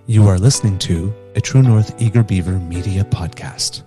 You are listening to a True North Eager Beaver media podcast.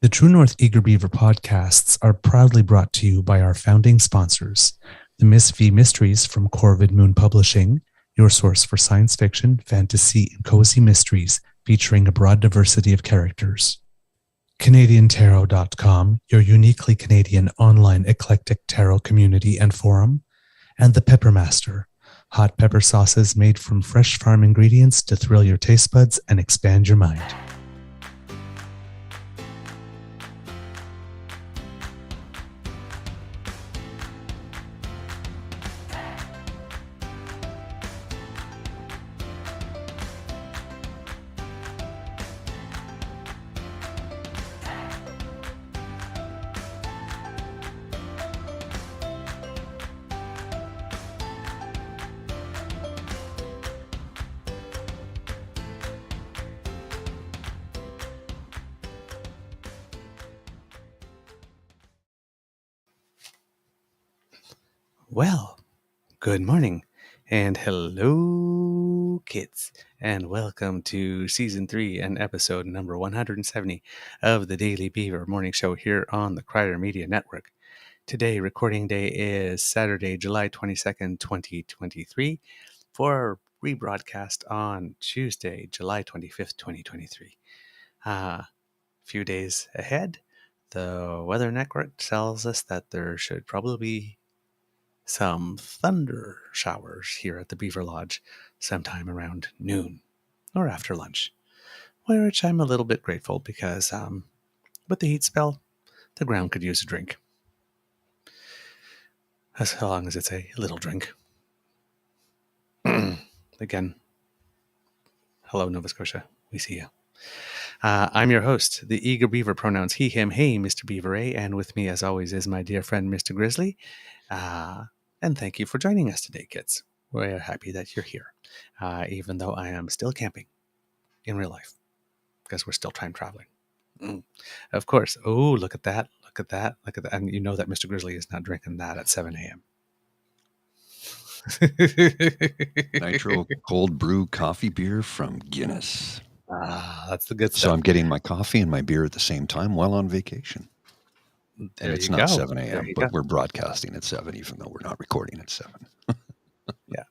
The True North Eager Beaver podcasts are proudly brought to you by our founding sponsors, the Miss V Mysteries from Corvid Moon Publishing, your source for science fiction, fantasy, and cozy mysteries featuring a broad diversity of characters. CanadianTarot.com, your uniquely Canadian online eclectic tarot community and forum, and the Peppermaster, hot pepper sauces made from fresh farm ingredients to thrill your taste buds and expand your mind. Well, good morning, and hello, kids, and welcome to Season 3 and episode number 170 of the Daily Beaver morning show here on the Crier Media Network. Today, recording day is Saturday, July 22nd, 2023, for rebroadcast on Tuesday, July 25th, 2023. Few days ahead, the Weather Network tells us that there should probably be some thunder showers here at the Beaver Lodge sometime around noon or after lunch, which I'm a little bit grateful because with the heat spell, the ground could use a drink. As long as it's a little drink. Again, hello, Nova Scotia. We see you. I'm your host, the Eager Beaver, pronouns he, him, hey, Mr. Beaver A, and with me, as always, is my dear friend, Mr. Grizzly. And thank you for joining us today, kids. We're happy that you're here, even though I am still camping in real life because we're still time traveling. Of course. Oh, look at that. Look at that. Look at that. And you know that Mr. Grizzly is not drinking that at 7 a.m. Nitro cold brew coffee beer from Guinness. That's the good stuff. So I'm getting my coffee and my beer at the same time while on vacation. There and it's you not go. 7 a.m., but we're broadcasting at 7, even though we're not recording at 7. Yeah.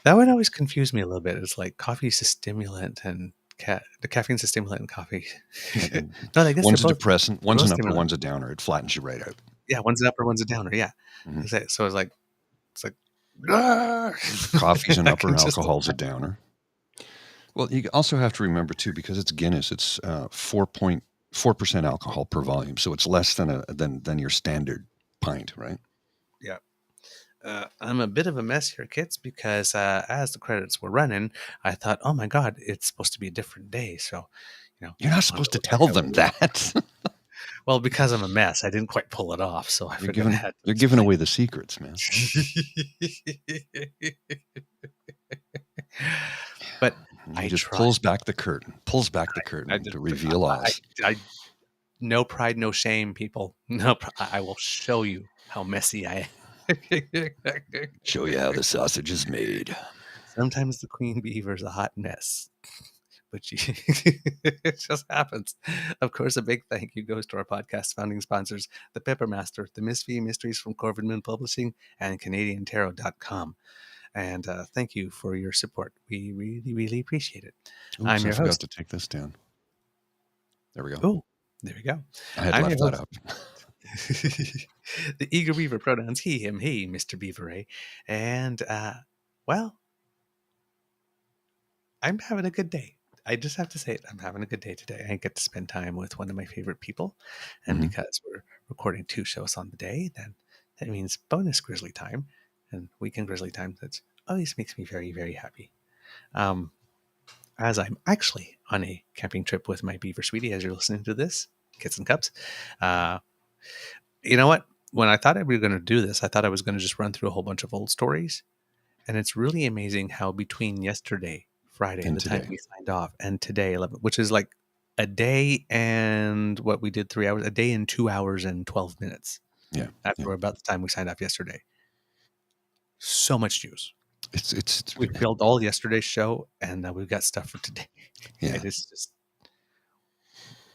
That would always confuse me a little bit. It's like coffee's a stimulant and the caffeine's a stimulant in coffee. No, I guess one's a depressant, one's an upper, stimulant. One's a downer. It flattens you right out. Yeah, one's an upper, one's a downer. Yeah. Mm-hmm. So it's like, coffee's an upper, alcohol's a downer. Well, you also have to remember too, because it's Guinness, it's 4.4% alcohol per volume, so it's less than your standard pint, right? Yeah. I'm a bit of a mess here, kids, because as the credits were running, I thought, oh my God, it's supposed to be a different day. So, you're not supposed to tell them that. Well, because I'm a mess, I didn't quite pull it off. So I figured you're giving away the secrets, man. But he just pulls back the curtain to reveal us. No pride, no shame, people. No, I will show you how messy I am. Show you how the sausage is made. Sometimes the Queen Beaver's a hot mess. But it just happens. Of course, a big thank you goes to our podcast founding sponsors, the Peppermaster, the Miss V Mysteries from Corvid Moon Publishing, and CanadianTarot.com. And thank you for your support. We really, really appreciate it. Oops, I'm I your forgot host. to take this down. There we go. Oh, there we go. I had I'm left your that host. up. The Eager Beaver pronouns he, him, he, Mr. Beaver, and well, I'm having a good day. I just have to say it. I'm having a good day today. I get to spend time with one of my favorite people, and Mhm. because we're recording 2 shows on the day, then that means bonus grizzly time and weekend grizzly time. That always makes me very, very happy. Um, as I'm actually on a camping trip with my Beaver Sweetie, as you're listening to this, Kits and Cubs. Uh, you know what? When I thought we were going to do this, I thought I was going to just run through a whole bunch of old stories. And it's really amazing how between yesterday, Friday, And the time today. we signed off, and today, 11, which is like a day and what we did 3 hours, a day and 2 hours and 12 minutes Yeah. after about the time we signed off yesterday. So much news. It's We filled all yesterday's show, and we've got stuff for today. yeah. It is just,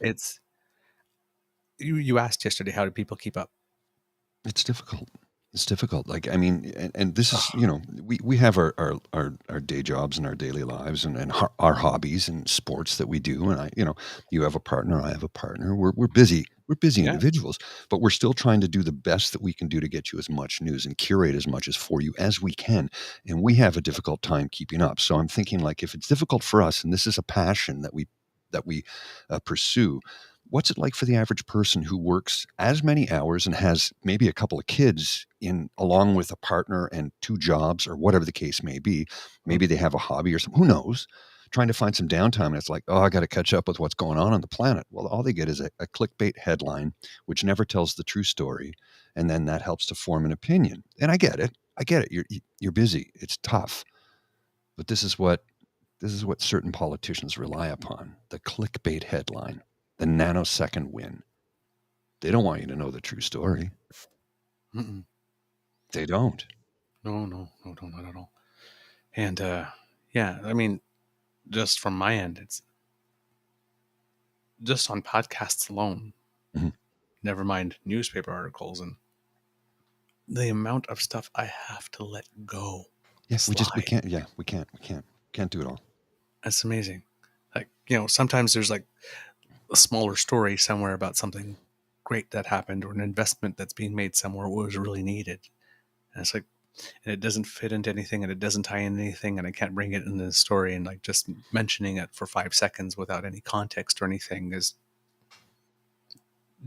it's, you asked yesterday, how do people keep up? It's difficult. It's difficult. Like, I mean, and this is, we have our day jobs and our daily lives and our hobbies and sports that we do. And you have a partner, I have a partner. We're busy. We're busy Yeah. individuals, but we're still trying to do the best that we can do to get you as much news and curate as much as for you as we can. And we have a difficult time keeping up. So I'm thinking, like, if it's difficult for us, and this is a passion that we pursue, what's it like for the average person who works as many hours and has maybe a couple of kids in along with a partner and 2 jobs or whatever the case may be? Maybe they have a hobby or something. Who knows? Trying to find some downtime, and it's like, oh, I got to catch up with what's going on the planet. Well, all they get is a clickbait headline, which never tells the true story, and then that helps to form an opinion. And I get it. I get it. You're busy. It's tough, but this is what certain politicians rely upon: the clickbait headline, the nanosecond win. They don't want you to know the true story. Mm-mm. They don't. No, not at all. And yeah, I mean, just from my end, it's just on podcasts alone. Mhm. Never mind newspaper articles and the amount of stuff I have to let go. Yeah, we Slide. can't. Yeah, we can't do it all. That's amazing. Like, sometimes there's like a smaller story somewhere about something great that happened or an investment that's being made somewhere was really needed. And it's like, and it doesn't fit into anything and it doesn't tie in anything and I can't bring it into the story, and like just mentioning it for 5 seconds without any context or anything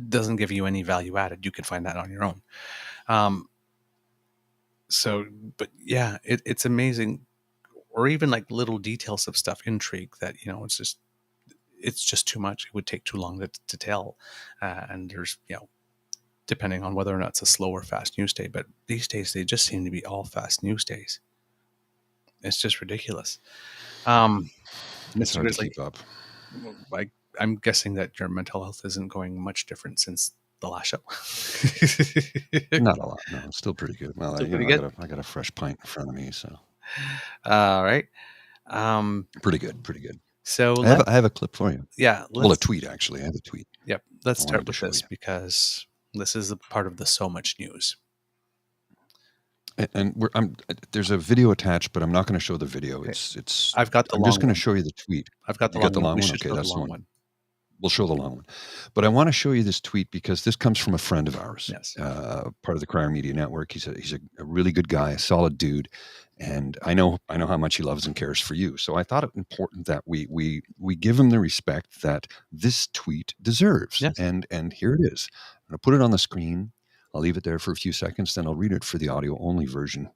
doesn't give you any value added. You can find that on your own. So, but yeah, it's amazing. Or even like little details of stuff, intrigue that, it's just too much. It would take too long to tell. And there's, depending on whether or not it's a slow or fast news day, but these days they just seem to be all fast news days. It's just ridiculous. It's Mr. hard to Grizzly, keep up. I'm guessing that your mental health isn't going much different since the last show. Not a lot. No, it's still pretty good. Well, Still pretty good. I got a fresh pint in front of me, so All right. pretty good. Pretty good. So I have a clip for you. Yeah. Well, a tweet actually. I have a tweet. Yep. Let's I start wanted to with show this you. because this is a part of the so much news. And there's a video attached, but I'm not going to show the video. Okay. It's. I've got the I'm long just going one. to show you the tweet. I've got the You long got the one. long We one? should Okay, show the that's the long one. one. We'll show the long one. But I want to show you this tweet because this comes from a friend of ours, Yes. part of the Crier Media Network. He's a really good guy, a solid dude, and I know how much he loves and cares for you. So I thought it important that we give him the respect that this tweet deserves. Yes. And here it is. I'm going to put it on the screen. I'll leave it there for a few seconds, then I'll read it for the audio only version.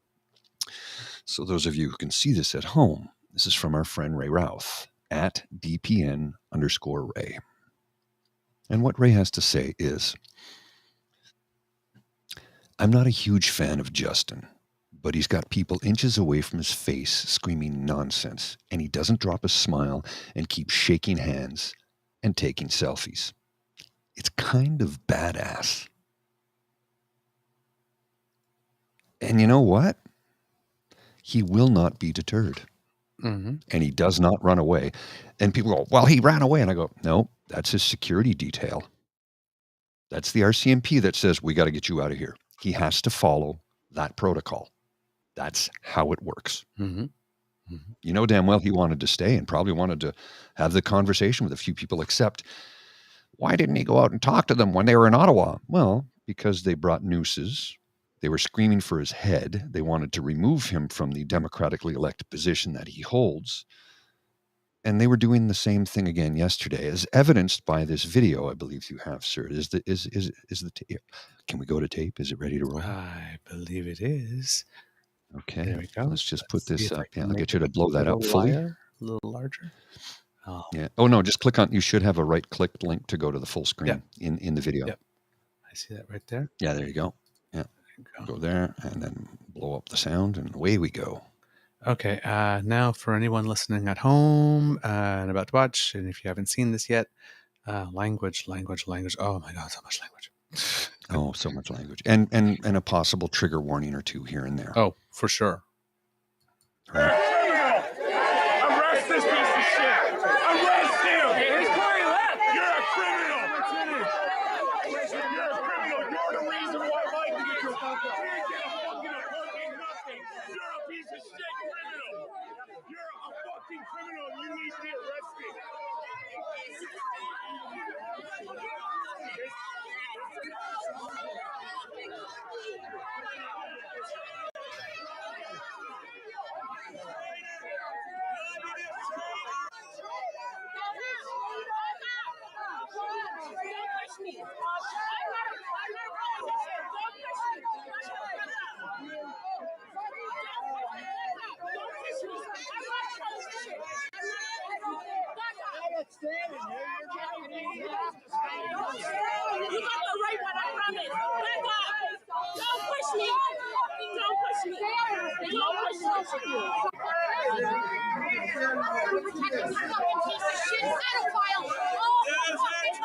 So those of you who can see this at home, this is from our friend Ray Routh at DPN_Ray. And what Ray has to say is, I'm not a huge fan of Justin, but he's got people inches away from his face screaming nonsense, and he doesn't drop a smile and keeps shaking hands and taking selfies. It's kind of badass. And you know what? He will not be deterred. Mm-hmm. And he does not run away. And people go, well, he ran away. And I go, no, that's his security detail. That's the RCMP that says, we got to get you out of here. He has to follow that protocol. That's how it works. Mm-hmm. Mm-hmm. You know damn well he wanted to stay and probably wanted to have the conversation with a few people, except why didn't he go out and talk to them when they were in Ottawa? Well, because they brought nooses. They were screaming for his head. They wanted to remove him from the democratically elected position that he holds. And they were doing the same thing again yesterday, as evidenced by this video. I believe you have, sir. Is the tape? Can we go to tape? Is it ready to roll? I believe it is. Okay. There we go. Let's just put this up. Yeah, I'll get you to it blow that up fully. A little larger. Oh. Yeah. Oh no, just click on. You should have a right-click link to go to the full screen in the video. Yep. I see that right there. Yeah, there you go. Yeah. Go there and then blow up the sound, and away we go. Okay, now for anyone listening at home and about to watch, and if you haven't seen this yet, language. Oh my God, so much language. Oh, so much language. And a possible trigger warning or two here and there. Oh, for sure. Right. Arrest this piece of shit! Arrest him! He's clearly left! You're a criminal! You're a criminal! You're the reason why Mike didn't get a fucking appointment, nothing! You're a piece of shit criminal! You're a fucking criminal! You need to be arrested! You got the right one, I promise. Back up. Don't push me. Don't push me. Don't push me. Fucking piece of shit pedophile. Oh, fucking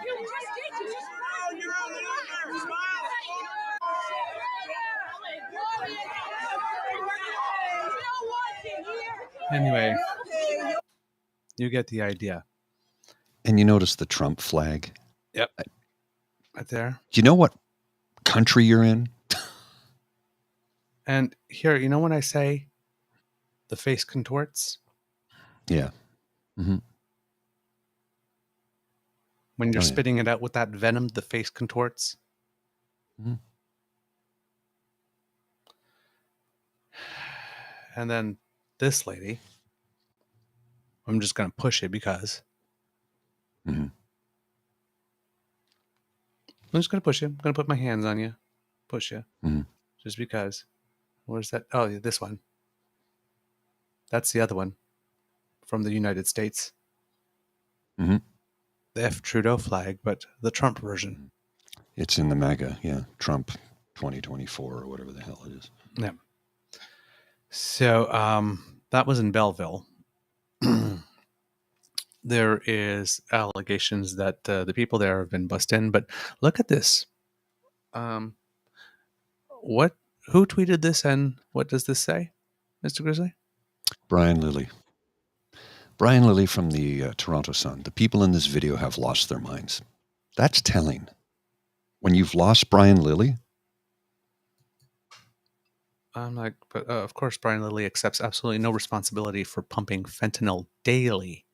you just did. You just you're a loser. Anyway, you get the idea. And you notice the Trump flag? Yep. Right there. Do you know what country you're in? And here, you know when I say the face contorts? Yeah. Mm-hmm. When you're spitting it out with that venom, the face contorts. Mm-hmm. And then this lady, I'm just going to push it because. Mm-hmm. I'm just going to push you. I'm going to put my hands on you. Push you. Mm-hmm. Just because. Where's that? Oh, this one. That's the other one from the United States. Mm-hmm. The F. Trudeau flag, but the Trump version. It's in the MAGA, Trump 2024 or whatever the hell it is. Yeah. So that was in Belleville. There is allegations that the people there have been bussed in, but look at this. Who tweeted this and what does this say, Mr. Grizzly? Brian Lilly. Brian Lilly from the Toronto Sun. The people in this video have lost their minds. That's telling. When you've lost Brian Lilly. I'm like, but of course, Brian Lilly accepts absolutely no responsibility for pumping fentanyl daily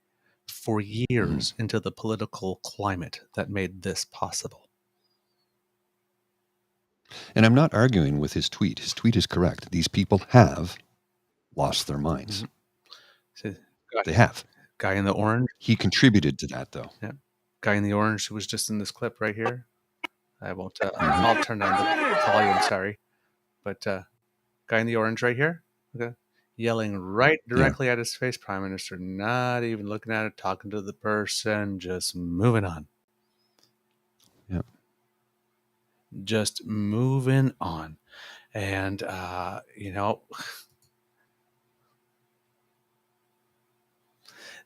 for years into the political climate that made this possible. And I'm not arguing with his tweet. His tweet is correct. These people have lost their minds. So, they have. Guy in the orange. He contributed to that, though. Yeah. Guy in the orange who was just in this clip right here. I won't. I'll turn down the volume. Sorry, but guy in the orange right here. Okay. Yelling right directly at his face, Prime Minister, not even looking at it, talking to the person, just moving on. Yeah. Just moving on. And,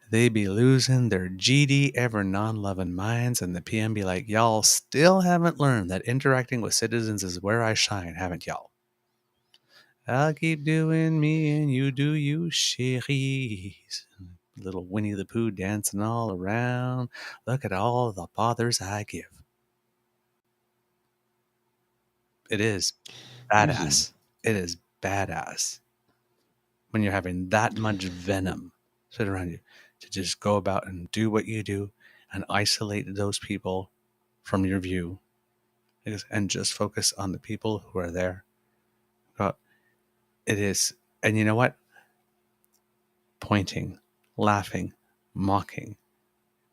they be losing their GD ever non-loving minds, and the PM be like, y'all still haven't learned that interacting with citizens is where I shine, haven't y'all? I'll keep doing me and you do you, chéries. Little Winnie the Pooh dancing all around. Look at all the bothers I give. It is badass. It is badass when you're having that much venom sit around you to just go about and do what you do and isolate those people from your view and just focus on the people who are there. It is, and you know what? Pointing, laughing, mocking,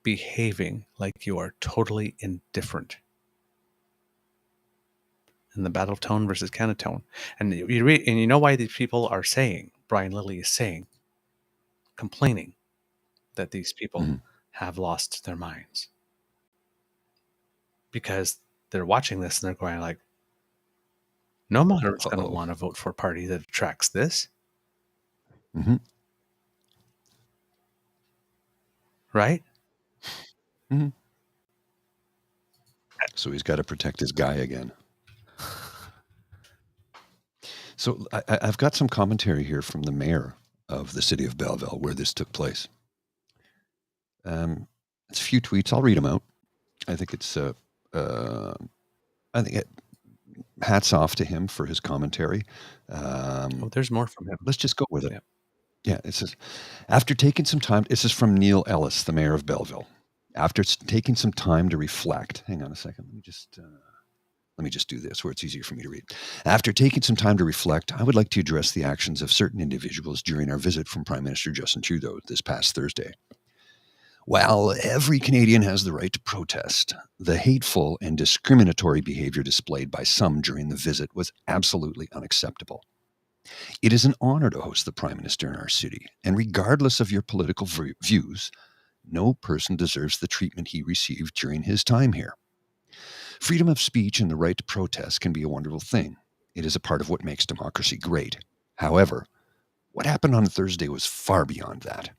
behaving like you are totally indifferent. In the battle tone versus canatone. And you know why these people are saying, Brian Lilly is saying, complaining that these people have lost their minds. Because they're watching this and they're going like, no moderate is going to want to vote for a party that attracts this. Right? So he's got to protect his guy again. So I've got some commentary here from the mayor of the city of Belleville where this took place. It's a few tweets. I'll read them out. I think it's hats off to him for his commentary. There's more from him. Let's just go with it. Yeah, it says, after taking some time, this is from Neil Ellis, the mayor of Belleville. After taking some time to reflect, hang on a second, let me just do this where it's easier for me to read. After taking some time to reflect, I would like to address the actions of certain individuals during our visit from Prime Minister Justin Trudeau this past Thursday. While every Canadian has the right to protest, the hateful and discriminatory behavior displayed by some during the visit was absolutely unacceptable. It is an honor to host the Prime Minister in our city, and regardless of your political views, no person deserves the treatment he received during his time here. Freedom of speech and the right to protest can be a wonderful thing. It is a part of what makes democracy great. However, what happened on Thursday was far beyond that.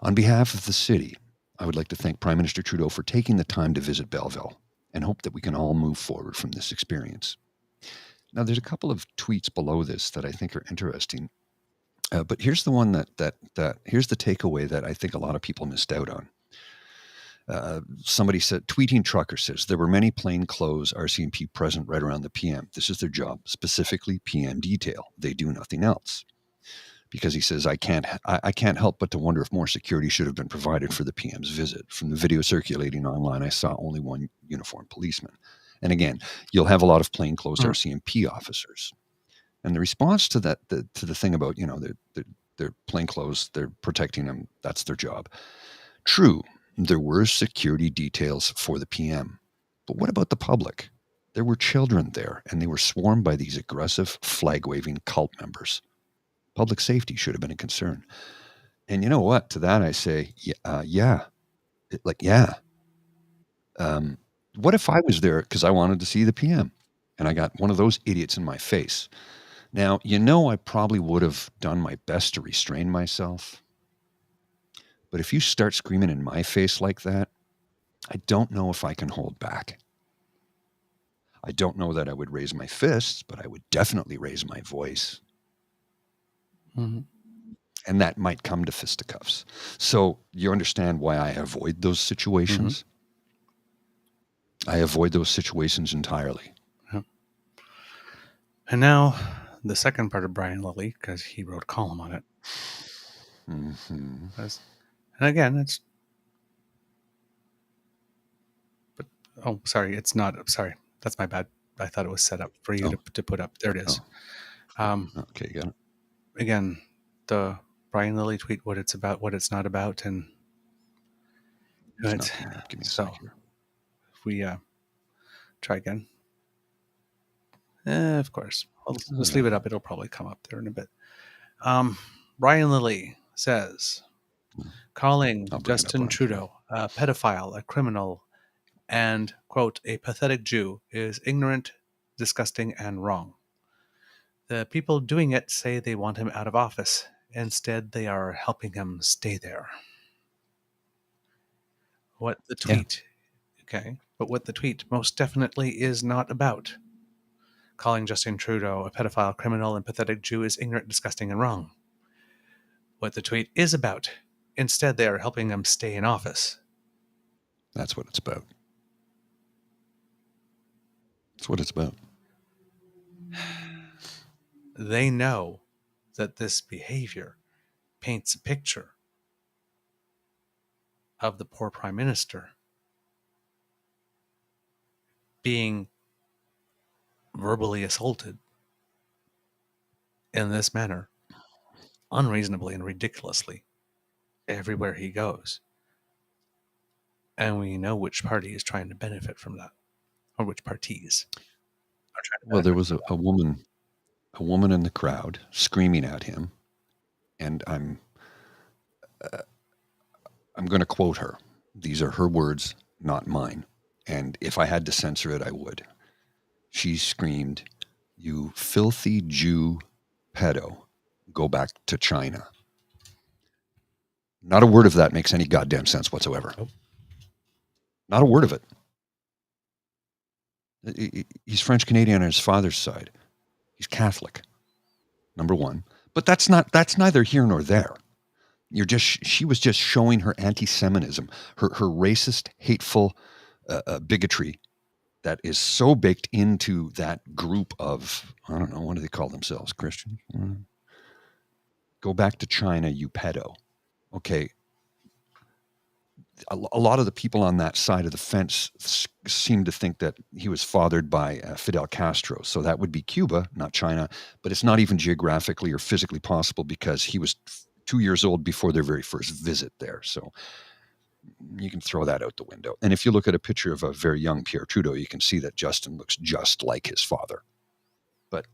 On behalf of the city, I would like to thank Prime Minister Trudeau for taking the time to visit Belleville and hope that we can all move forward from this experience. Now, there's a couple of tweets below this that I think are interesting. But here's the one here's the takeaway that I think a lot of people missed out on. Somebody said, tweeting trucker says, there were many plainclothes RCMP present right around the PM. This is their job, specifically PM detail. They do nothing else. Because he says, I can't help but to wonder if more security should have been provided for the PM's visit. From the video circulating online, I saw only one uniformed policeman. And again, you'll have a lot of plainclothes RCMP officers. And the response to that, to the thing about, they're plainclothes, they're protecting them, that's their job. True, there were security details for the PM. But what about the public? There were children there, and they were swarmed by these aggressive, flag-waving cult members. Public safety should have been a concern. And you know what? To that I say, yeah. What if I was there because I wanted to see the PM and I got one of those idiots in my face? Now, I probably would have done my best to restrain myself. But if you start screaming in my face like that, I don't know if I can hold back. I don't know that I would raise my fists, but I would definitely raise my voice. Mm-hmm. And that might come to fisticuffs. So you understand why I avoid those situations? Mm-hmm. I avoid those situations entirely. Yep. And now the second part of Brian Lilly, because he wrote a column on it. Mm-hmm. And again, it's not. Sorry, that's my bad. I thought it was set up for you to put up. There it is. Okay, got it. Again, the Brian Lilly tweet, what it's about, what it's not about, and give me a sec here. If we try again, of course, let's leave it up. It'll probably come up there in a bit. Brian Lilly says, calling Justin Trudeau a pedophile, a criminal, and, quote, a pathetic Jew is ignorant, disgusting, and wrong. The people doing it say they want him out of office. Instead, they are helping him stay there. What the tweet most definitely is not about. Calling Justin Trudeau a pedophile, criminal, and pathetic Jew is ignorant, disgusting, and wrong. What the tweet is about. Instead, they are helping him stay in office. That's what it's about. That's what it's about. They know that this behavior paints a picture of the poor prime minister being verbally assaulted in this manner, unreasonably and ridiculously, everywhere he goes. And we know which party is trying to benefit from that, or which parties are trying to benefit. Well, there was a woman in the crowd screaming at him, and I'm going to quote her. These are her words, not mine. And if I had to censor it, I would. She screamed, "You filthy Jew pedo, go back to China." Not a word of that makes any goddamn sense whatsoever. Nope. Not a word of it. He's French Canadian on his father's side. He's Catholic, number one. But that's neither here nor there. She was just showing her anti-Semitism, her racist, hateful bigotry that is so baked into that group of, I don't know, what do they call themselves? Christians? Go back to China, you pedo. Okay. A lot of the people on that side of the fence seem to think that he was fathered by Fidel Castro. So that would be Cuba, not China. But it's not even geographically or physically possible because he was 2 years old before their very first visit there. So you can throw that out the window. And if you look at a picture of a very young Pierre Trudeau, you can see that Justin looks just like his father. But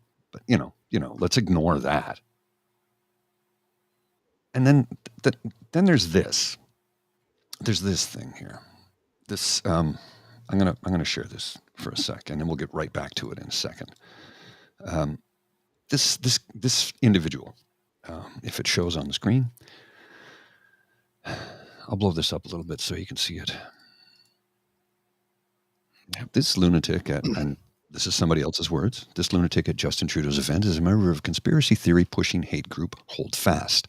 you know, let's ignore that. And then there's this. There's this thing here. This I'm gonna share this for a second, and we'll get right back to it in a second. This individual, if it shows on the screen, I'll blow this up a little bit so you can see it. This lunatic and this is somebody else's words. This lunatic at Justin Trudeau's event is a member of a conspiracy theory pushing hate group Hold Fast.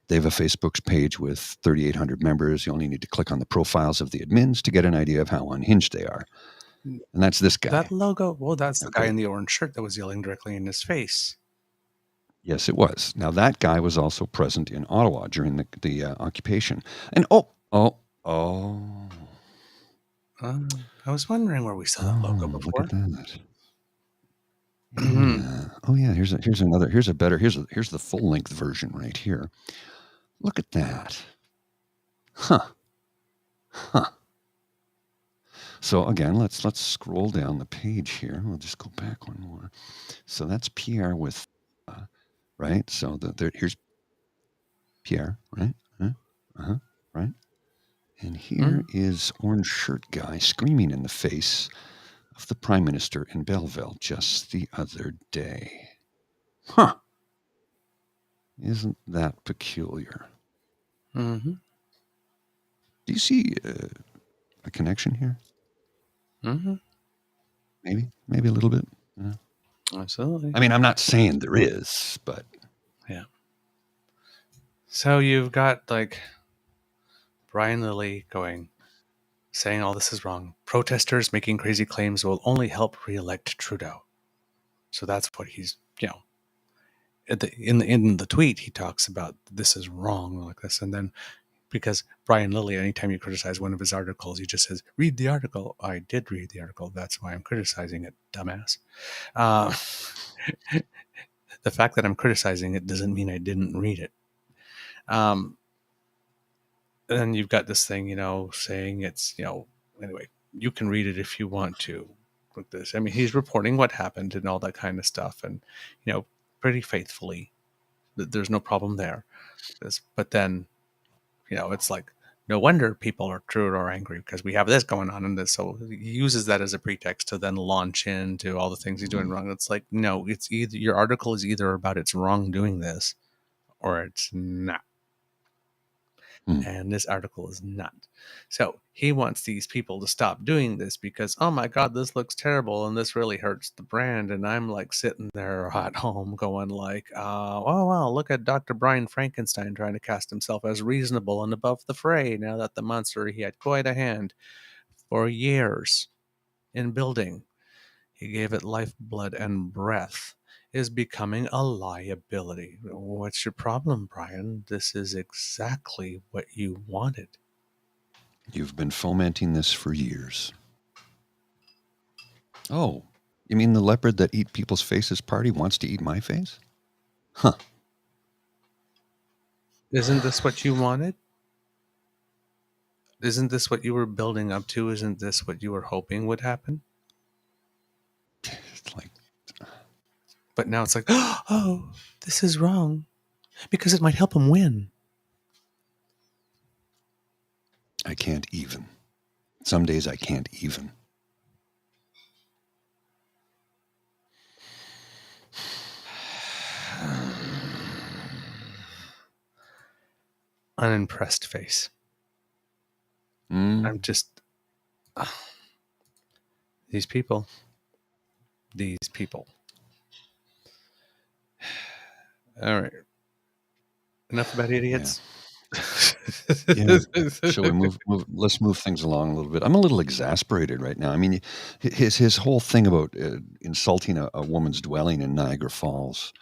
They have a Facebook page with 3,800 members. You only need to click on the profiles of the admins to get an idea of how unhinged they are. And that's this guy. That logo, well, that's the guy in the orange shirt that was yelling directly in his face. Yes, it was. Now, that guy was also present in Ottawa during the occupation. And I was wondering where we saw that logo before. Look at that. Yeah. Oh yeah, here's the full length version right here. Look at that. Huh. So again, let's scroll down the page here. We'll just go back one more. So that's Pierre with right? So here's Pierre, right? Right? And here is orange shirt guy screaming in the face of the Prime Minister in Belleville just the other day. Huh. Isn't that peculiar? Mm-hmm. Do you see a connection here? Mm-hmm. Maybe a little bit. Yeah. Absolutely. I mean, I'm not saying there is, but yeah. So you've got like Brian Lilly saying all this is wrong. Protesters making crazy claims will only help re-elect Trudeau. So that's what he's, in the tweet, he talks about this is wrong like this. And then because Brian Lilly, anytime you criticize one of his articles, he just says, read the article. I did read the article. That's why I'm criticizing it, dumbass. The fact that I'm criticizing it doesn't mean I didn't read it. Then you've got this thing, saying it's, anyway, you can read it if you want to. With this, I mean, he's reporting what happened and all that kind of stuff, and pretty faithfully. There's no problem there. But then, it's like no wonder people are true or angry because we have this going on and this. So he uses that as a pretext to then launch into all the things he's doing wrong. It's like, no, it's either your article is either about it's wrong doing this, or it's not. And this article is not. So he wants these people to stop doing this because, oh my God, this looks terrible and this really hurts the brand. And I'm like sitting there at home going like, oh, wow, look at Dr. Brian Frankenstein trying to cast himself as reasonable and above the fray now that the monster he had quite a hand for years in building. he gave it life, blood, and breath, is becoming a liability. What's your problem, Brian? This is exactly what you wanted. You've been fomenting this for years. Oh, you mean the leopard that eat people's faces party wants to eat my face? Huh. Isn't this what you wanted? Isn't this what you were building up to? Isn't this what you were hoping would happen? It's like, but now it's like, oh, this is wrong because it might help him win. I can't even. Some days I can't even. Unimpressed face. I'm just... These people. All right. Enough about idiots. Yeah. Shall we move? Let's move things along a little bit. I'm a little exasperated right now. I mean, his whole thing about insulting a woman's dwelling in Niagara Falls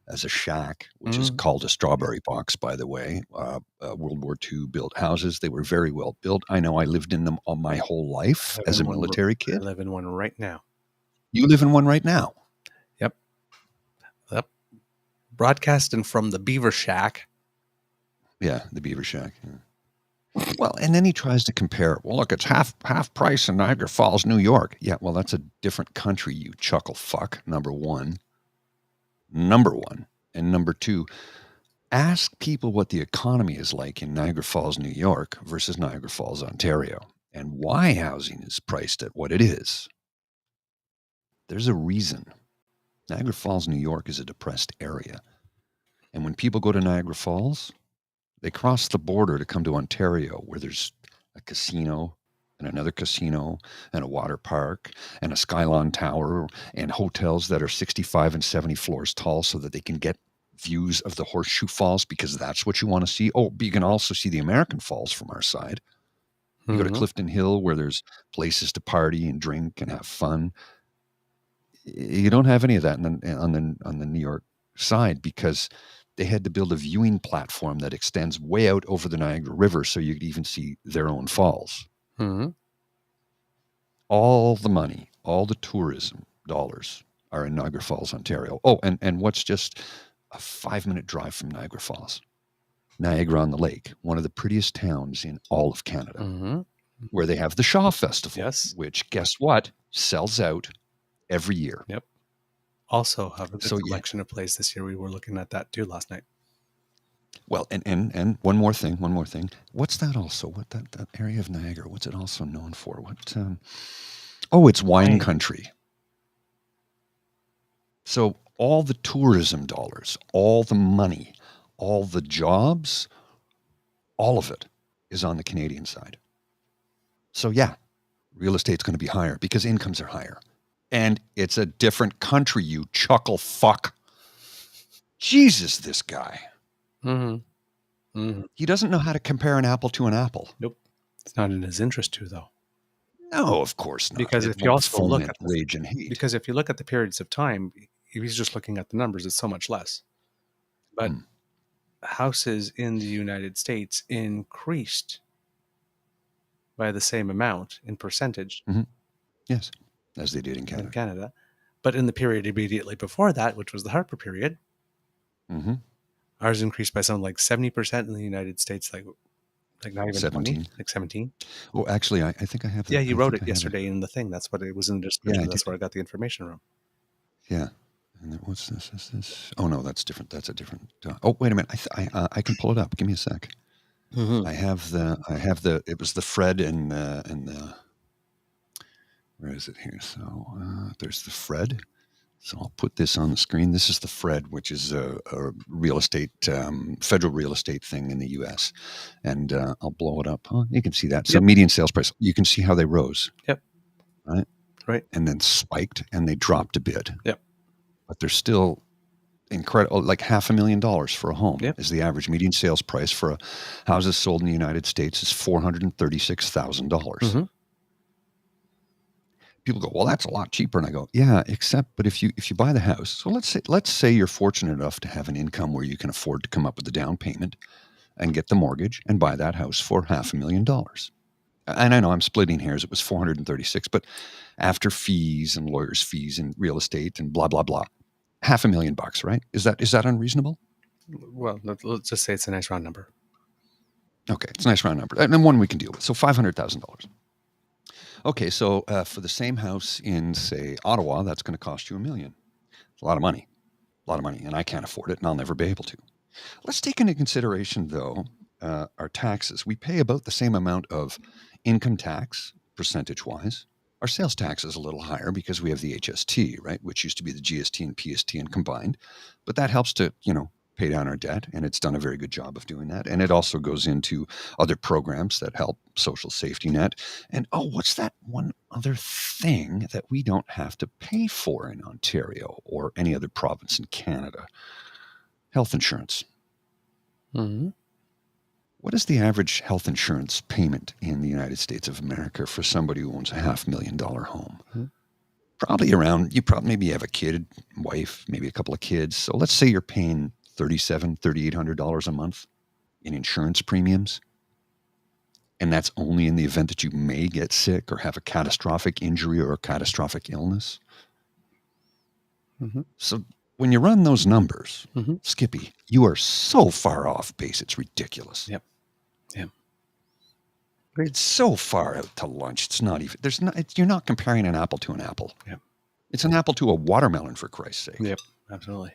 as a shack, which is called a strawberry box, by the way. World War II built houses. They were very well built. I know. I lived in them all my whole life as a military kid. I live in one right now. You live in one right now? Yep. Broadcasting from the Beaver Shack. Yeah, the Beaver Shack. Yeah. Well, and then he tries to compare. Well, look, it's half price in Niagara Falls, New York. Yeah, well, that's a different country, you chuckle fuck, number one. And number two, ask people what the economy is like in Niagara Falls, New York versus Niagara Falls, Ontario, and why housing is priced at what it is. There's a reason. Niagara Falls, New York is a depressed area. And when people go to Niagara Falls, they cross the border to come to Ontario, where there's a casino and another casino and a water park and a Skylon Tower and hotels that are 65 and 70 floors tall so that they can get views of the Horseshoe Falls, because that's what you want to see. Oh, but you can also see the American Falls from our side. You go to Clifton Hill, where there's places to party and drink and have fun. You don't have any of that on the New York side, because they had to build a viewing platform that extends way out over the Niagara River so you could even see their own falls. All the money, all the tourism dollars are in Niagara Falls, Ontario. Oh, and what's just a 5-minute drive from Niagara Falls? Niagara-on-the-Lake, one of the prettiest towns in all of Canada, where they have the Shaw Festival, which, guess what, sells out every year. Yep. Also have a good selection of plays this year. We were looking at that too last night. Well, and one more thing. What's that also? What that area of Niagara, what's it also known for? What? It's wine country. So all the tourism dollars, all the money, all the jobs, all of it is on the Canadian side. So yeah, real estate's going to be higher because incomes are higher. And it's a different country, you chuckle fuck. Jesus, this guy. He doesn't know how to compare an apple to an apple. Nope. It's not in his interest to, though. No, of course not. Because if you also look at rage and hate. Because if you look at the periods of time, if he's just looking at the numbers, it's so much less. But houses in the United States increased by the same amount in percentage. Yes, as they did in Canada. But in the period immediately before that, which was the Harper period, ours increased by something like 70% in the United States, like not even 17. 20, like 17. Oh, actually, I think I have that. Yeah, you wrote it yesterday in the thing. That's what it was in the description. That's where I got the information from. Yeah. And what's this? Is this? Oh, no, that's different. That's a different. Oh, wait a minute. I can pull it up. Give me a sec. I have the. It was the Fred and the. Where is it here? So there's the Fred. So I'll put this on the screen. This is the Fred, which is a real estate, federal real estate thing in the U.S. And I'll blow it up. You can see that. So median sales price. You can see how they rose. Yep. Right. And then spiked, and they dropped a bit. Yep. But they're still incredible. Like $500,000 for a home is the average median sales price for houses sold in the United States is $436,000. people go, well, that's a lot cheaper. And I go, yeah, but if you buy the house, so let's say you're fortunate enough to have an income where you can afford to come up with the down payment and get the mortgage and buy that house for $500,000. And I know I'm splitting hairs. It was 436, but after fees and lawyers' fees and real estate and blah blah blah, $500,000, right? Is that unreasonable? Well, let's just say it's a nice round number. Okay, it's a nice round number, and one we can deal with. So $500,000. Okay, so for the same house in, say, Ottawa, that's going to cost you $1 million. It's a lot of money, and I can't afford it, and I'll never be able to. Let's take into consideration, though, our taxes. We pay about the same amount of income tax, percentage-wise. Our sales tax is a little higher because we have the HST, right, which used to be the GST and PST and combined. But that helps to, pay down our debt, and it's done a very good job of doing that. And it also goes into other programs that help, social safety net. And, what's that one other thing that we don't have to pay for in Ontario or any other province in Canada? Health insurance. Mm-hmm. What is the average health insurance payment in the United States of America for somebody who owns a $500,000 home? Mm-hmm. Probably around, maybe have a kid, wife, maybe a couple of kids. So let's say you're paying $3,800 a month in insurance premiums. And that's only in the event that you may get sick or have a catastrophic injury or a catastrophic illness. Mm-hmm. So when you run those numbers, mm-hmm. Skippy, you are so far off base. It's ridiculous. Yep. It's so far out to lunch. It's not even, you're not comparing an apple to an apple. Yep. It's an apple to a watermelon, for Christ's sake. Yep, absolutely.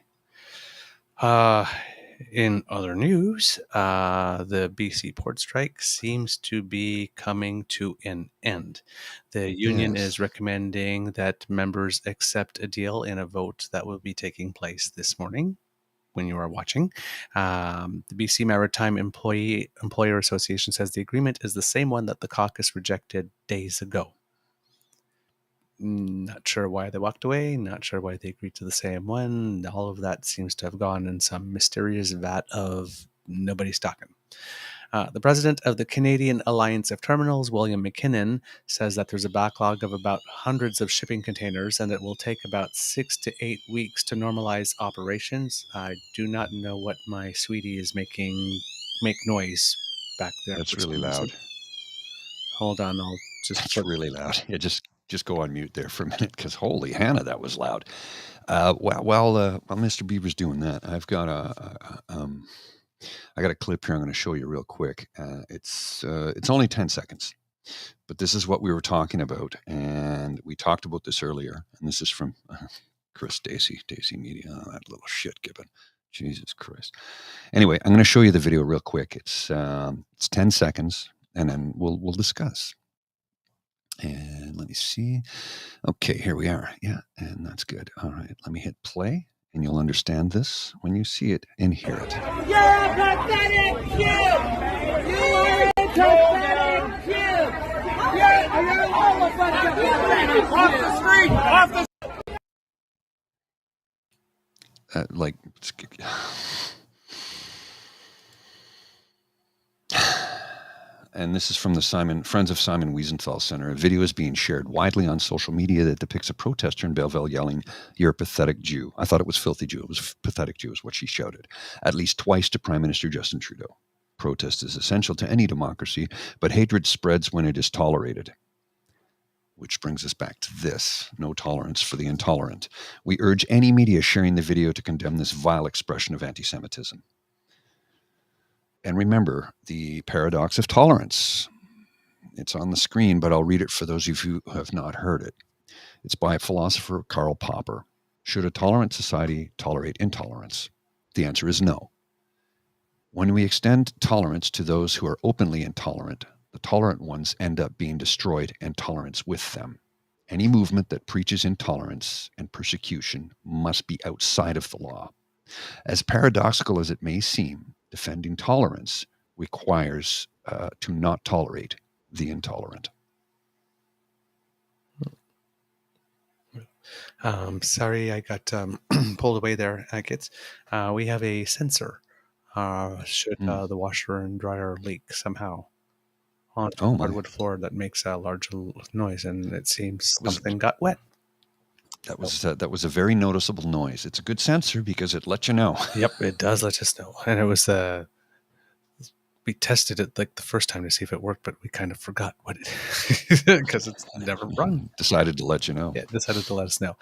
In other news, the BC port strike seems to be coming to an end. The union is recommending that members accept a deal in a vote that will be taking place this morning when you are watching. The BC Maritime Employer Association says the agreement is the same one that the caucus rejected days ago. Not sure why they walked away, not sure why they agreed to the same one. All of that seems to have gone in some mysterious vat of nobody's talking. The president of the Canadian Alliance of Terminals, William McKinnon, says that there's a backlog of about hundreds of shipping containers and it will take about 6 to 8 weeks to normalize operations. I do not know what my sweetie is make noise back there. That's really loud. Hold on, I'll just... That's really loud. Yeah, just go on mute there for a minute, because holy Hannah, that was loud. While Mr. Beaver's doing that, I've got I got a clip here I'm going to show you real quick. It's only 10 seconds, but this is what we were talking about, and we talked about this earlier. And this is from Chris Daisy Media. Oh, that little shit gibbon. Jesus Christ. Anyway, I'm going to show you the video real quick. It's 10 seconds, and then we'll discuss. And let me see. Okay, here we are. Yeah, and that's good. All right, let me hit play, and you'll understand this when you see it and hear it. You're a pathetic kid! You are a pathetic kid! You're all a bunch of pathetic off the street! Off the And this is from the Friends of Simon Wiesenthal Center. A video is being shared widely on social media that depicts a protester in Belleville yelling, "You're a pathetic Jew." I thought it was filthy Jew. It was pathetic Jew is what she shouted, at least twice to Prime Minister Justin Trudeau. Protest is essential to any democracy, but hatred spreads when it is tolerated. Which brings us back to this: no tolerance for the intolerant. We urge any media sharing the video to condemn this vile expression of anti-Semitism. And remember the paradox of tolerance. It's on the screen, but I'll read it for those of you who have not heard it. It's by philosopher Karl Popper. Should a tolerant society tolerate intolerance? The answer is no. When we extend tolerance to those who are openly intolerant, the tolerant ones end up being destroyed and tolerance with them. Any movement that preaches intolerance and persecution must be outside of the law. As paradoxical as it may seem, defending tolerance requires to not tolerate the intolerant. Sorry, I got pulled away there, kids. We have a sensor. Should the washer and dryer leak somehow on Oh, my. hardwood floor that makes a large noise, and it seems something got wet. That was a very noticeable noise. It's a good sensor because it lets you know. Yep, it does let us know. And it was we tested it like the first time to see if it worked, but we kind of forgot what it because it's never run. Decided to let you know. Yeah, decided to let us know.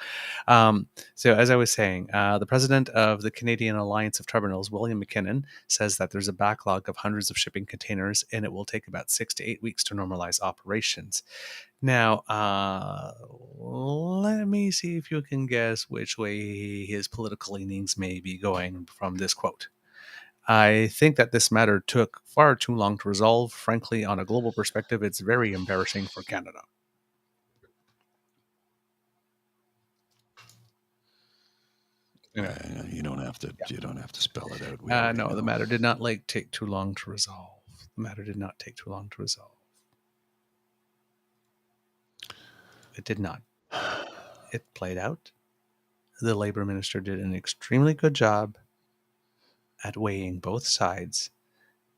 So as I was saying, the president of the Canadian Alliance of Terminals, William McKinnon, says that there's a backlog of hundreds of shipping containers, and it will take about 6 to 8 weeks to normalize operations. Now, let me see if you can guess which way his political leanings may be going from this quote. I think that this matter took far too long to resolve. Frankly, on a global perspective, it's very embarrassing for Canada. You don't have to. Yeah. You don't have to spell it out. No, the matter did not take too long to resolve. The matter did not take too long to resolve. It did not. It played out. The labor minister did an extremely good job at weighing both sides,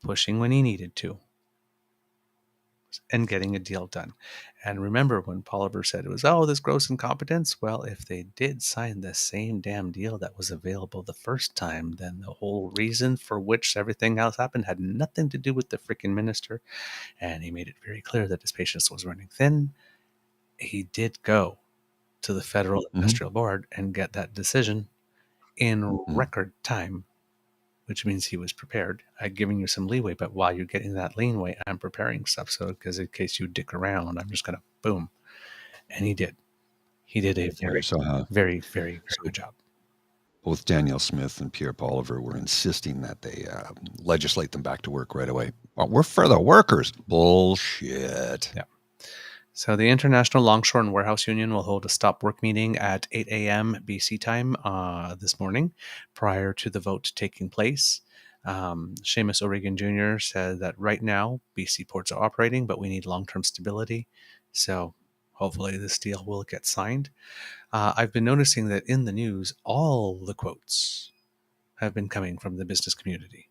pushing when he needed to, and getting a deal done. And remember when Oliver said it was, this gross incompetence? Well, if they did sign the same damn deal that was available the first time, then the whole reason for which everything else happened had nothing to do with the freaking minister. And he made it very clear that his patience was running thin. He did go to the Federal Industrial Board and get that decision in record time, which means he was prepared. I'm giving you some leeway, but while you're getting that leeway, I'm preparing stuff. So, because in case you dick around, I'm just going to boom. And he did. He did a very, very good job. Both Danielle Smith and Pierre Oliver were insisting that they legislate them back to work right away. Well, we're for the workers. Bullshit. Yeah. So the International Longshore and Warehouse Union will hold a stop work meeting at 8 a.m. BC time this morning prior to the vote taking place. Seamus O'Regan Jr. said that right now BC ports are operating, but we need long-term stability. So hopefully this deal will get signed. I've been noticing that in the news, all the quotes have been coming from the business community.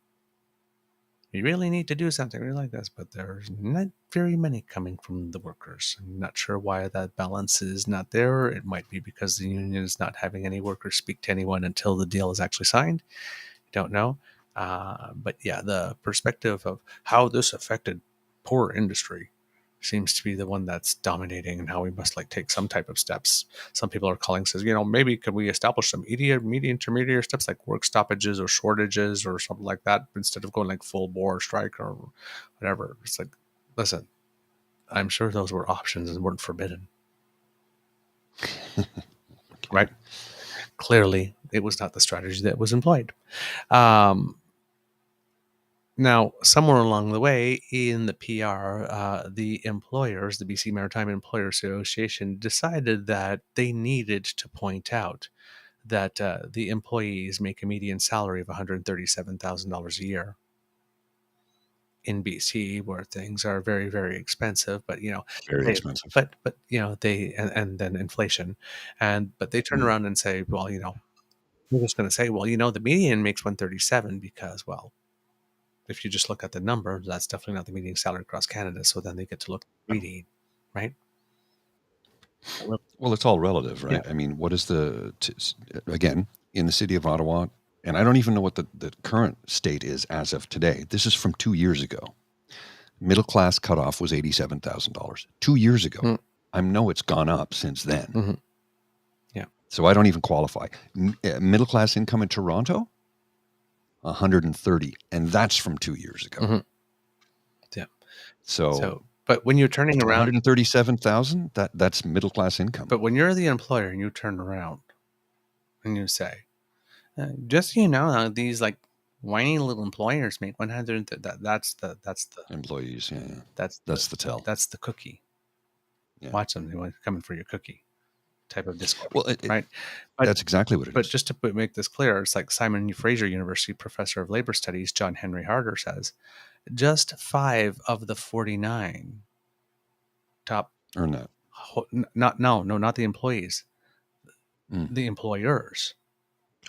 We really need to do something really like this, but there's not very many coming from the workers. I'm not sure why that balance is not there. It might be because the union is not having any workers speak to anyone until the deal is actually signed. I don't know. But yeah, the perspective of how this affected poor industry seems to be the one that's dominating, and how we must take some type of steps. Some people are calling, says, maybe could we establish some intermediate steps like work stoppages or shortages or something like that instead of going full bore strike or whatever. It's listen, I'm sure those were options and weren't forbidden. Right? Clearly, it was not the strategy that was employed. Now, somewhere along the way in the PR, the employers, the BC Maritime Employers Association, decided that they needed to point out that the employees make a median salary of $137,000 a year in BC, where things are very, very expensive. But very expensive. But they and then inflation, but they turn around and say, well, we're just going to say, well, the median makes 137 because, if you just look at the number, that's definitely not the median salary across Canada. So then they get to look at Brady, right? Well, it's all relative, right? Yeah. I mean, what is again, in the city of Ottawa, and I don't even know what the current state is as of today. This is from 2 years ago. Middle class cutoff was $87,000 2 years ago. I know it's gone up since then. Yeah. So I don't even qualify. Middle class income in Toronto, 130, and that's from 2 years ago. Yeah. So, but when you're turning around, 137,000, that's middle class income. But when you're the employer and you turn around and you say, just these whiny little employers make 100. That's the employees. Yeah. That's the tell. That's the cookie. Yeah. Watch them; they're coming for your cookie. Type of discourse, right? That's exactly what it is. But just to make this clear, it's like Simon Fraser University professor of labor studies, John Henry Harder, says, just 5 of the 49 top earn that. Not the employees, the employers.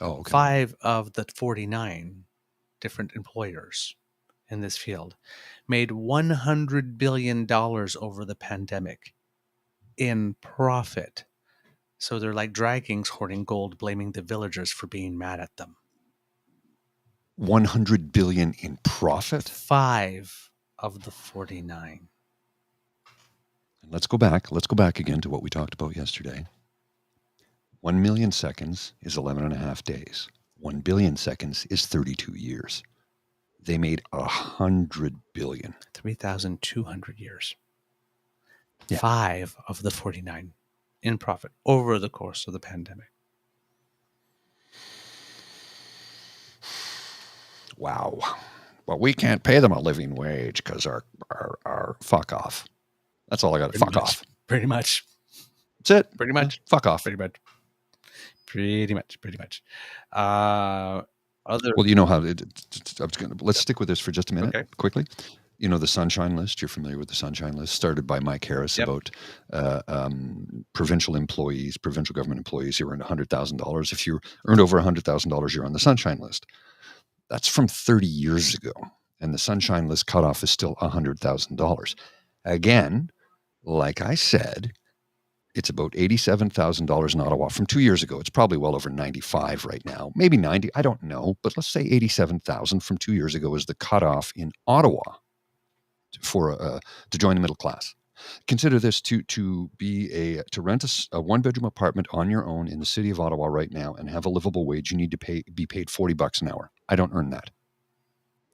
Oh, okay. 5 of the 49 different employers in this field, made $100 billion over the pandemic in profit. So they're like dragons hoarding gold, blaming the villagers for being mad at them. 100 billion in profit? 5 of the 49. Let's go back again to what we talked about yesterday. 1 million seconds is 11.5 days. 1 billion seconds is 32 years. They made 100 billion. 3,200 years. Yeah. 5 of the 49 in profit over the course of the pandemic. Wow. Well, we can't pay them a living wage because our fuck off. That's all I got. Fuck off. Pretty much. That's it. Pretty much. Fuck off. Pretty much. Well, you know how let's stick with this for just a minute, quickly. You know the Sunshine List. You're familiar with the Sunshine List, started by Mike Harris about provincial government employees who earned $100,000. If you earned over $100,000, you're on the Sunshine List. That's from 30 years ago, and the Sunshine List cutoff is still $100,000. Again, like I said, it's about $87,000 in Ottawa from 2 years ago. It's probably well over 95 right now, maybe 90. I don't know, but let's say 87,000 from 2 years ago is the cutoff in Ottawa for to join the middle class. Consider this: to rent a one-bedroom apartment on your own in the city of Ottawa right now and have a livable wage, you need to be paid $40 an hour. I don't earn that,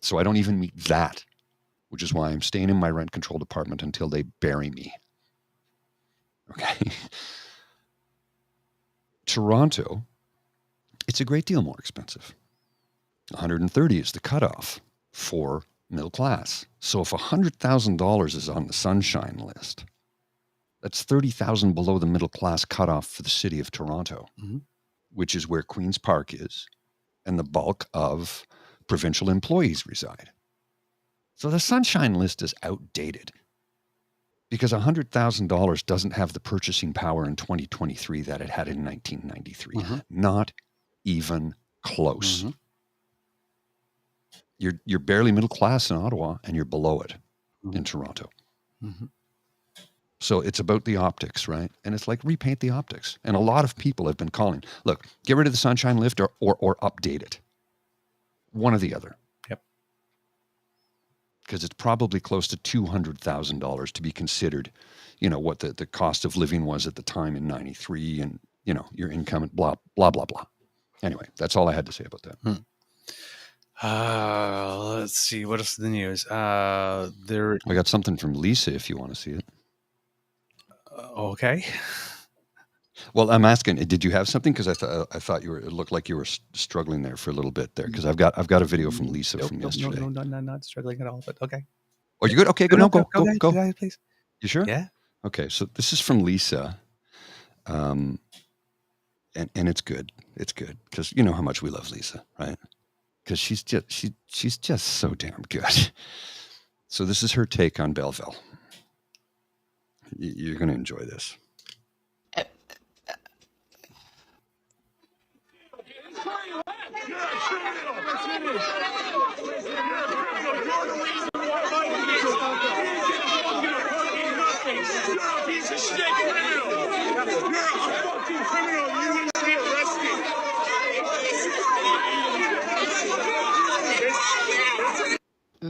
so I don't even meet that, which is why I'm staying in my rent-controlled apartment until they bury me. Okay. Toronto, it's a great deal more expensive. 130 is the cutoff for middle class. So if $100,000 is on the Sunshine List, that's $30,000 below the middle class cutoff for the city of Toronto, which is where Queen's Park is and the bulk of provincial employees reside. So the Sunshine List is outdated because $100,000 doesn't have the purchasing power in 2023 that it had in 1993. Not even close. You're barely middle class in Ottawa, and you're below it in Toronto. So it's about the optics, right? And it's like, repaint the optics. And a lot of people have been calling, look, get rid of the Sunshine List or update it. One or the other. Yep. Because it's probably close to $200,000 to be considered, you know, what the cost of living was at the time in 93 and, you know, your income, blah, blah, blah, blah. Anyway, that's all I had to say about that. Let's see. What else is the news? I got something from Lisa if you want to see it. Okay. Well, I'm asking, did you have something? Because I thought it looked like you were struggling there for a little bit there. Because I've got a video from Lisa from yesterday. No, not struggling at all. But okay. Oh, you good? Okay, go. Go ahead, please. You sure? Yeah. Okay, so this is from Lisa, and it's good. It's good because you know how much we love Lisa, right? Because she's just so damn good. So this is her take on Belleville. You're going to enjoy this.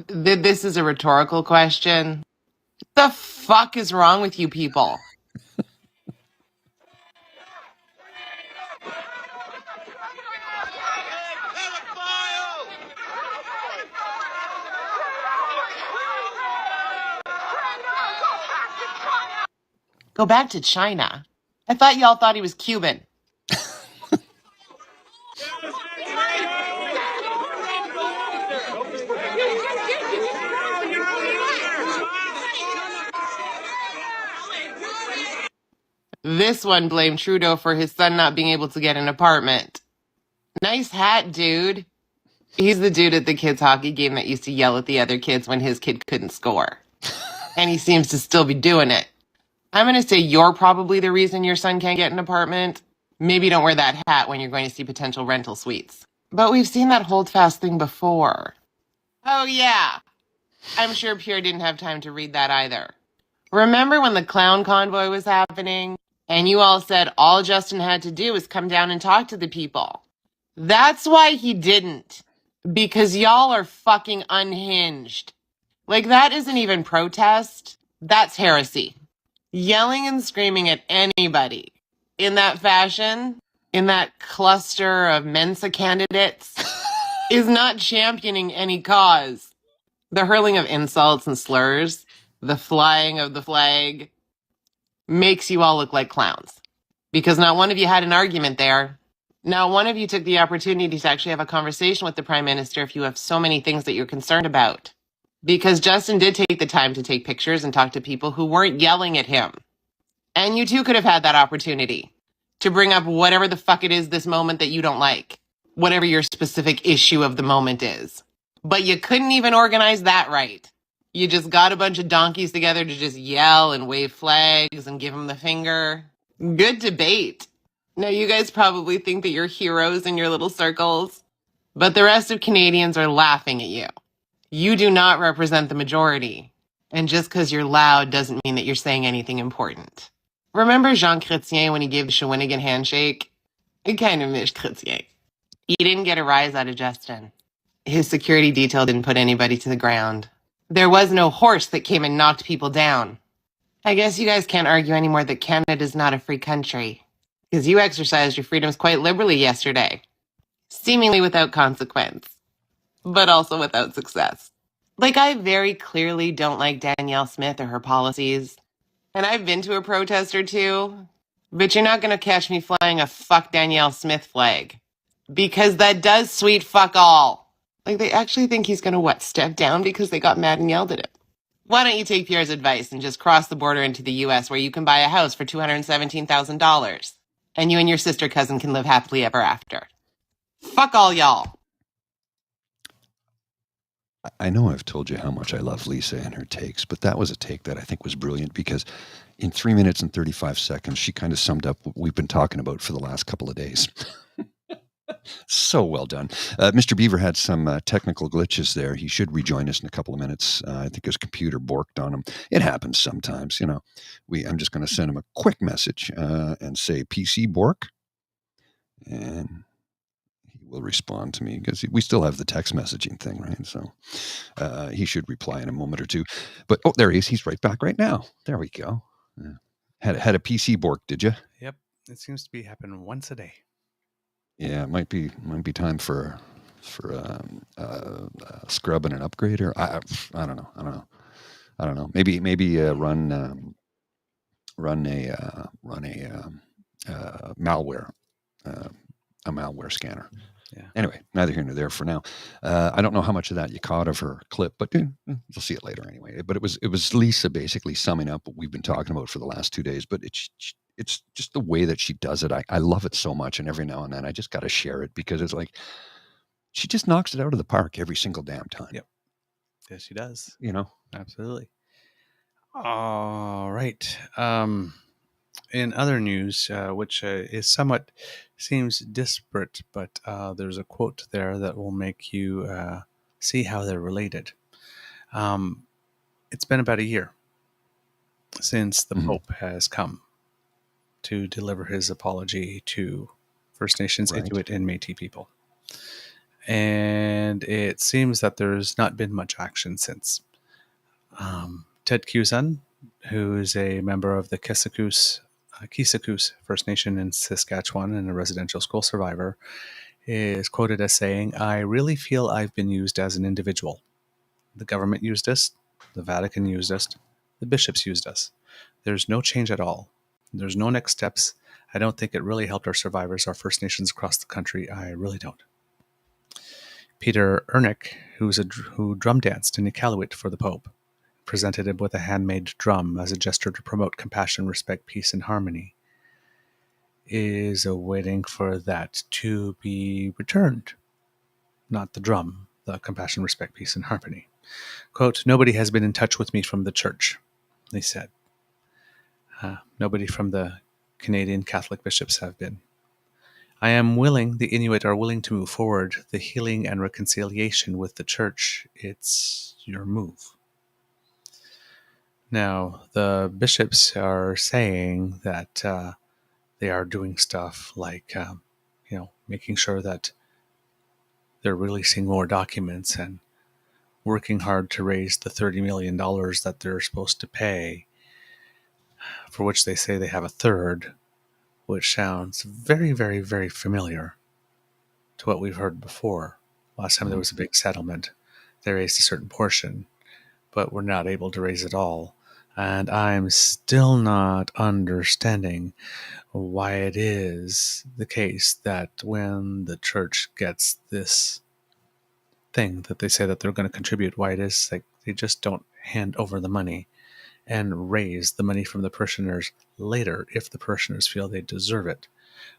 This is a rhetorical question. What the fuck is wrong with you people? Go back to China. I thought y'all thought he was Cuban. This one blamed Trudeau for his son not being able to get an apartment. Nice hat, dude. He's the dude at the kids' hockey game that used to yell at the other kids when his kid couldn't score. And he seems to still be doing it. I'm going to say you're probably the reason your son can't get an apartment. Maybe don't wear that hat when you're going to see potential rental suites. But we've seen that hold fast thing before. Oh yeah, I'm sure Pierre didn't have time to read that either. Remember when the clown convoy was happening? And you all said all Justin had to do was come down and talk to the people. That's why he didn't. Because y'all are fucking unhinged. Like, that isn't even protest. That's heresy. Yelling and screaming at anybody in that fashion, in that cluster of Mensa candidates, is not championing any cause. The hurling of insults and slurs, the flying of the flag, makes you all look like clowns. Because not one of you had an argument there. Not one of you took the opportunity to actually have a conversation with the Prime Minister if you have so many things that you're concerned about. Because Justin did take the time to take pictures and talk to people who weren't yelling at him. And you too could have had that opportunity to bring up whatever the fuck it is this moment that you don't like. Whatever your specific issue of the moment is. But you couldn't even organize that right. You just got a bunch of donkeys together to just yell and wave flags and give them the finger. Good debate. Now, you guys probably think that you're heroes in your little circles, but the rest of Canadians are laughing at you. You do not represent the majority. And just because you're loud doesn't mean that you're saying anything important. Remember Jean Chrétien when he gave the Shawinigan handshake? I kind of miss Chrétien. He didn't get a rise out of Justin. His security detail didn't put anybody to the ground. There was no horse that came and knocked people down. I guess you guys can't argue anymore that Canada's not a free country. Because you exercised your freedoms quite liberally yesterday. Seemingly without consequence. But also without success. Like, I very clearly don't like Danielle Smith or her policies. And I've been to a protest or two. But you're not going to catch me flying a fuck Danielle Smith flag. Because that does sweet fuck all. Like, they actually think he's going to, step down because they got mad and yelled at him. Why don't you take Pierre's advice and just cross the border into the U.S. where you can buy a house for $217,000? And you and your sister cousin can live happily ever after. Fuck all y'all. I know I've told you how much I love Lisa and her takes, but that was a take that I think was brilliant because in 3 minutes and 35 seconds, she kind of summed up what we've been talking about for the last couple of days. So well done. Mr. Beaver had some technical glitches there. He should rejoin us in a couple of minutes. I think his computer borked on him. It happens sometimes, you know. I'm just going to send him a quick message and say PC bork. And he will respond to me because we still have the text messaging thing, right? So he should reply in a moment or two. But, oh, there he is. He's right back right now. There we go. Had a PC bork, did you? Yep. It seems to be happening once a day. Yeah, it might be time for scrub and an upgrade, or I don't know. Maybe run malware, a malware scanner. Yeah. Anyway, neither here nor there for now. I don't know how much of that you caught of her clip, but you'll see it later anyway. But it was Lisa basically summing up what we've been talking about for the last 2 days. But it's just the way that she does it. I love it so much, and every now and then I just got to share it because it's like she just knocks it out of the park every single damn time. Yep. Yes, she does. You know, absolutely. All right. In other news, which is somewhat seems disparate, but there's a quote there that will make you see how they're related. It's been about a year since the Pope has come to deliver his apology to First Nations, Right. Inuit, and Métis people. And it seems that there's not been much action since. Ted Cusan, who is a member of the Kisakus First Nation in Saskatchewan and a residential school survivor, is quoted as saying, "I really feel I've been used as an individual. The government used us, the Vatican used us, the bishops used us. There's no change at all. There's no next steps. I don't think it really helped our survivors, our First Nations across the country. I really don't." Peter Ernick, who drum danced in Iqaluit for the Pope, presented him with a handmade drum as a gesture to promote compassion, respect, peace, and harmony, is waiting for that to be returned. Not the drum, the compassion, respect, peace, and harmony. Quote, "Nobody has been in touch with me from the church," they said. Nobody from the Canadian Catholic bishops have been. The Inuit are willing to move forward the healing and reconciliation with the church. It's your move. Now, the bishops are saying that they are doing stuff like, making sure that they're releasing more documents and working hard to raise the $30 million that they're supposed to pay, for which they say they have a third, which sounds very, very, very familiar to what we've heard before. Last time there was a big settlement, they raised a certain portion, but were not able to raise it all. And I'm still not understanding why it is the case that when the church gets this thing that they say that they're going to contribute, why it is like they just don't hand over the money and raise the money from the parishioners later if the parishioners feel they deserve it.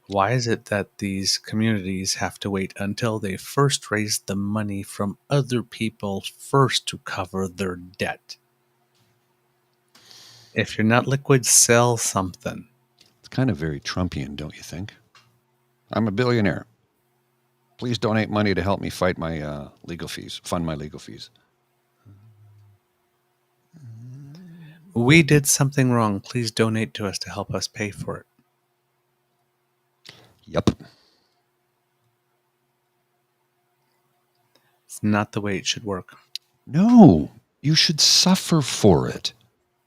Why is it that these communities have to wait until they first raise the money from other people first to cover their debt? If you're not liquid, sell something. It's kind of very Trumpian, don't you think? I'm a billionaire. Please donate money to help me fight my legal fees, fund my legal fees. We did something wrong. Please donate to us to help us pay for it. Yep. It's not the way it should work. No, you should suffer for it.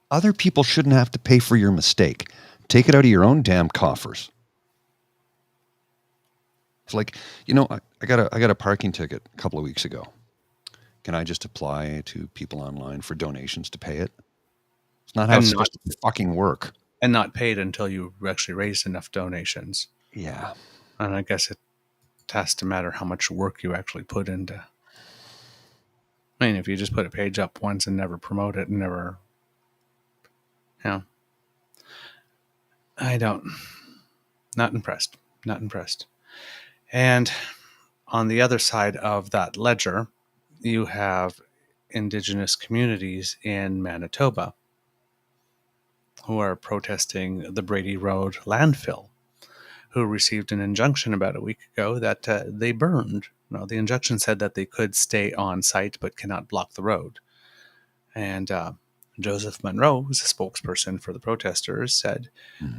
Other people shouldn't have to pay for your mistake. Take it out of your own damn coffers. It's like, I got a parking ticket a couple of weeks ago. Can I just apply to people online for donations to pay it? It's not how it's supposed to fucking work. And not paid until you actually raised enough donations. Yeah. And I guess it has to matter how much work you actually put into. I mean, if you just put a page up once and never promote it and never. Not impressed. Not impressed. And on the other side of that ledger, you have Indigenous communities in Manitoba who are protesting the Brady Road landfill, who received an injunction about a week ago that they burned. No, the injunction said that they could stay on site but cannot block the road. And Joseph Monroe, who's a spokesperson for the protesters, said,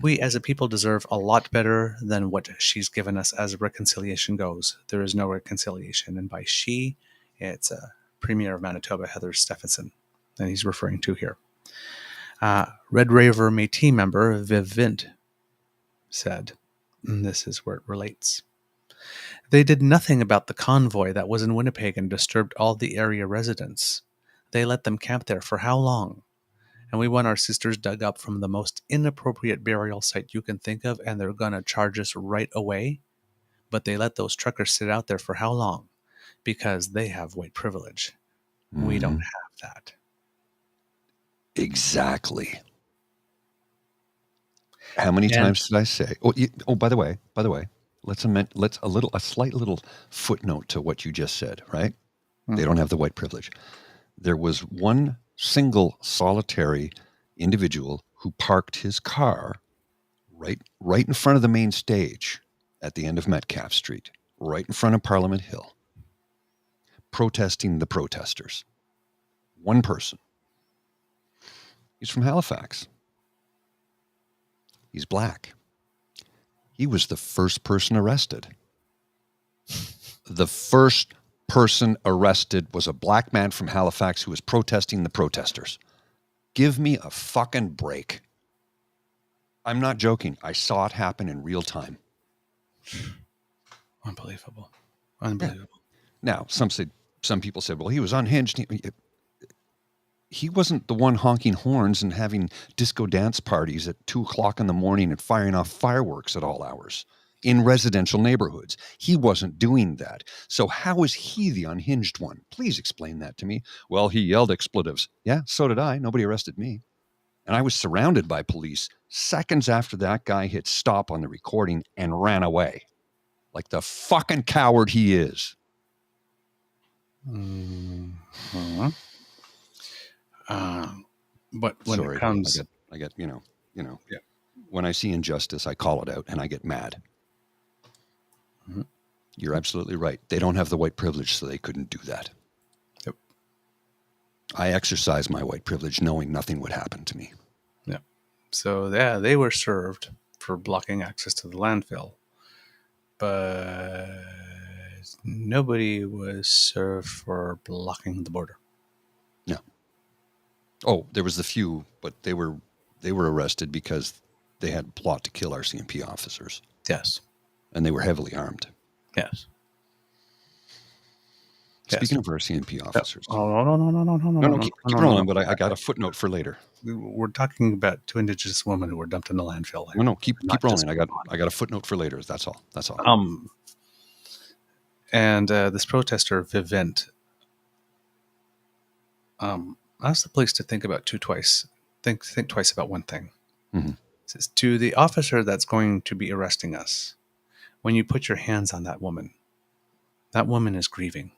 "We as a people deserve a lot better than what she's given us as reconciliation goes. There is no reconciliation." And by she, it's Premier of Manitoba, Heather Stephenson, that he's referring to here. Red Raver Métis member Viv Vint said, and this is where it relates, "They did nothing about the convoy that was in Winnipeg and disturbed all the area residents. They let them camp there for how long? And we want our sisters dug up from the most inappropriate burial site you can think of, and they're going to charge us right away. But they let those truckers sit out there for how long? Because they have white privilege. We don't have that." Exactly. How many times did I say? By the way, let's a slight little footnote to what you just said. Right? They don't have the white privilege. There was one single solitary individual who parked his car right in front of the main stage at the end of Metcalfe Street, right in front of Parliament Hill, protesting the protesters. One person. He's from Halifax. He's black. He was the first person arrested. The first person arrested was a black man from Halifax who was protesting the protesters. Give me a fucking break. I'm not joking. I saw it happen in real time. Unbelievable. Yeah. Now, some people said, well, he was unhinged. He wasn't the one honking horns and having disco dance parties at 2:00 in the morning and firing off fireworks at all hours in residential neighborhoods. He wasn't doing that. So how is he the unhinged one? Please explain that to me. Well, he yelled expletives. Yeah, so did I. Nobody arrested me. And I was surrounded by police seconds after that guy hit stop on the recording and ran away. Like the fucking coward he is. Mm-hmm. But when it comes, I get, when I see injustice, I call it out and I get mad. Mhm. You're absolutely right. They don't have the white privilege, so they couldn't do that. Yep. I exercise my white privilege knowing nothing would happen to me. Yeah. So yeah, they were served for blocking access to the landfill, but nobody was served for blocking the border. No. Oh, there was the few, but they were arrested because they had a plot to kill RCMP officers. Yes. And they were heavily armed. Yes. Speaking of RCMP officers. Oh, no, Keep rolling, but I got a footnote for later. We're talking about 2 Indigenous women who were dumped in the landfill. No, keep rolling. I got a footnote for later. That's all. And this protester, Vivint, that's the place to think about twice. Think twice about one thing. Mm-hmm. It says, to the officer that's going to be arresting us, when you put your hands on that woman is grieving.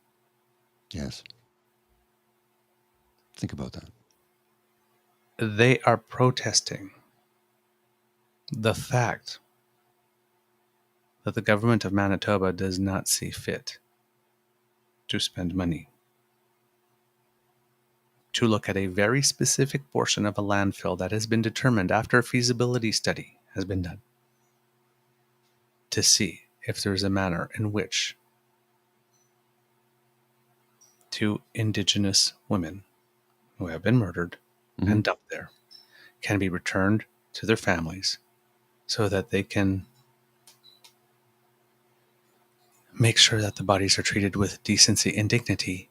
Yes. Think about that. They are protesting the fact that the government of Manitoba does not see fit to spend money to look at a very specific portion of a landfill that has been determined after a feasibility study has been done to see if there's a manner in which 2 Indigenous women who have been murdered and dumped there can be returned to their families so that they can make sure that the bodies are treated with decency and dignity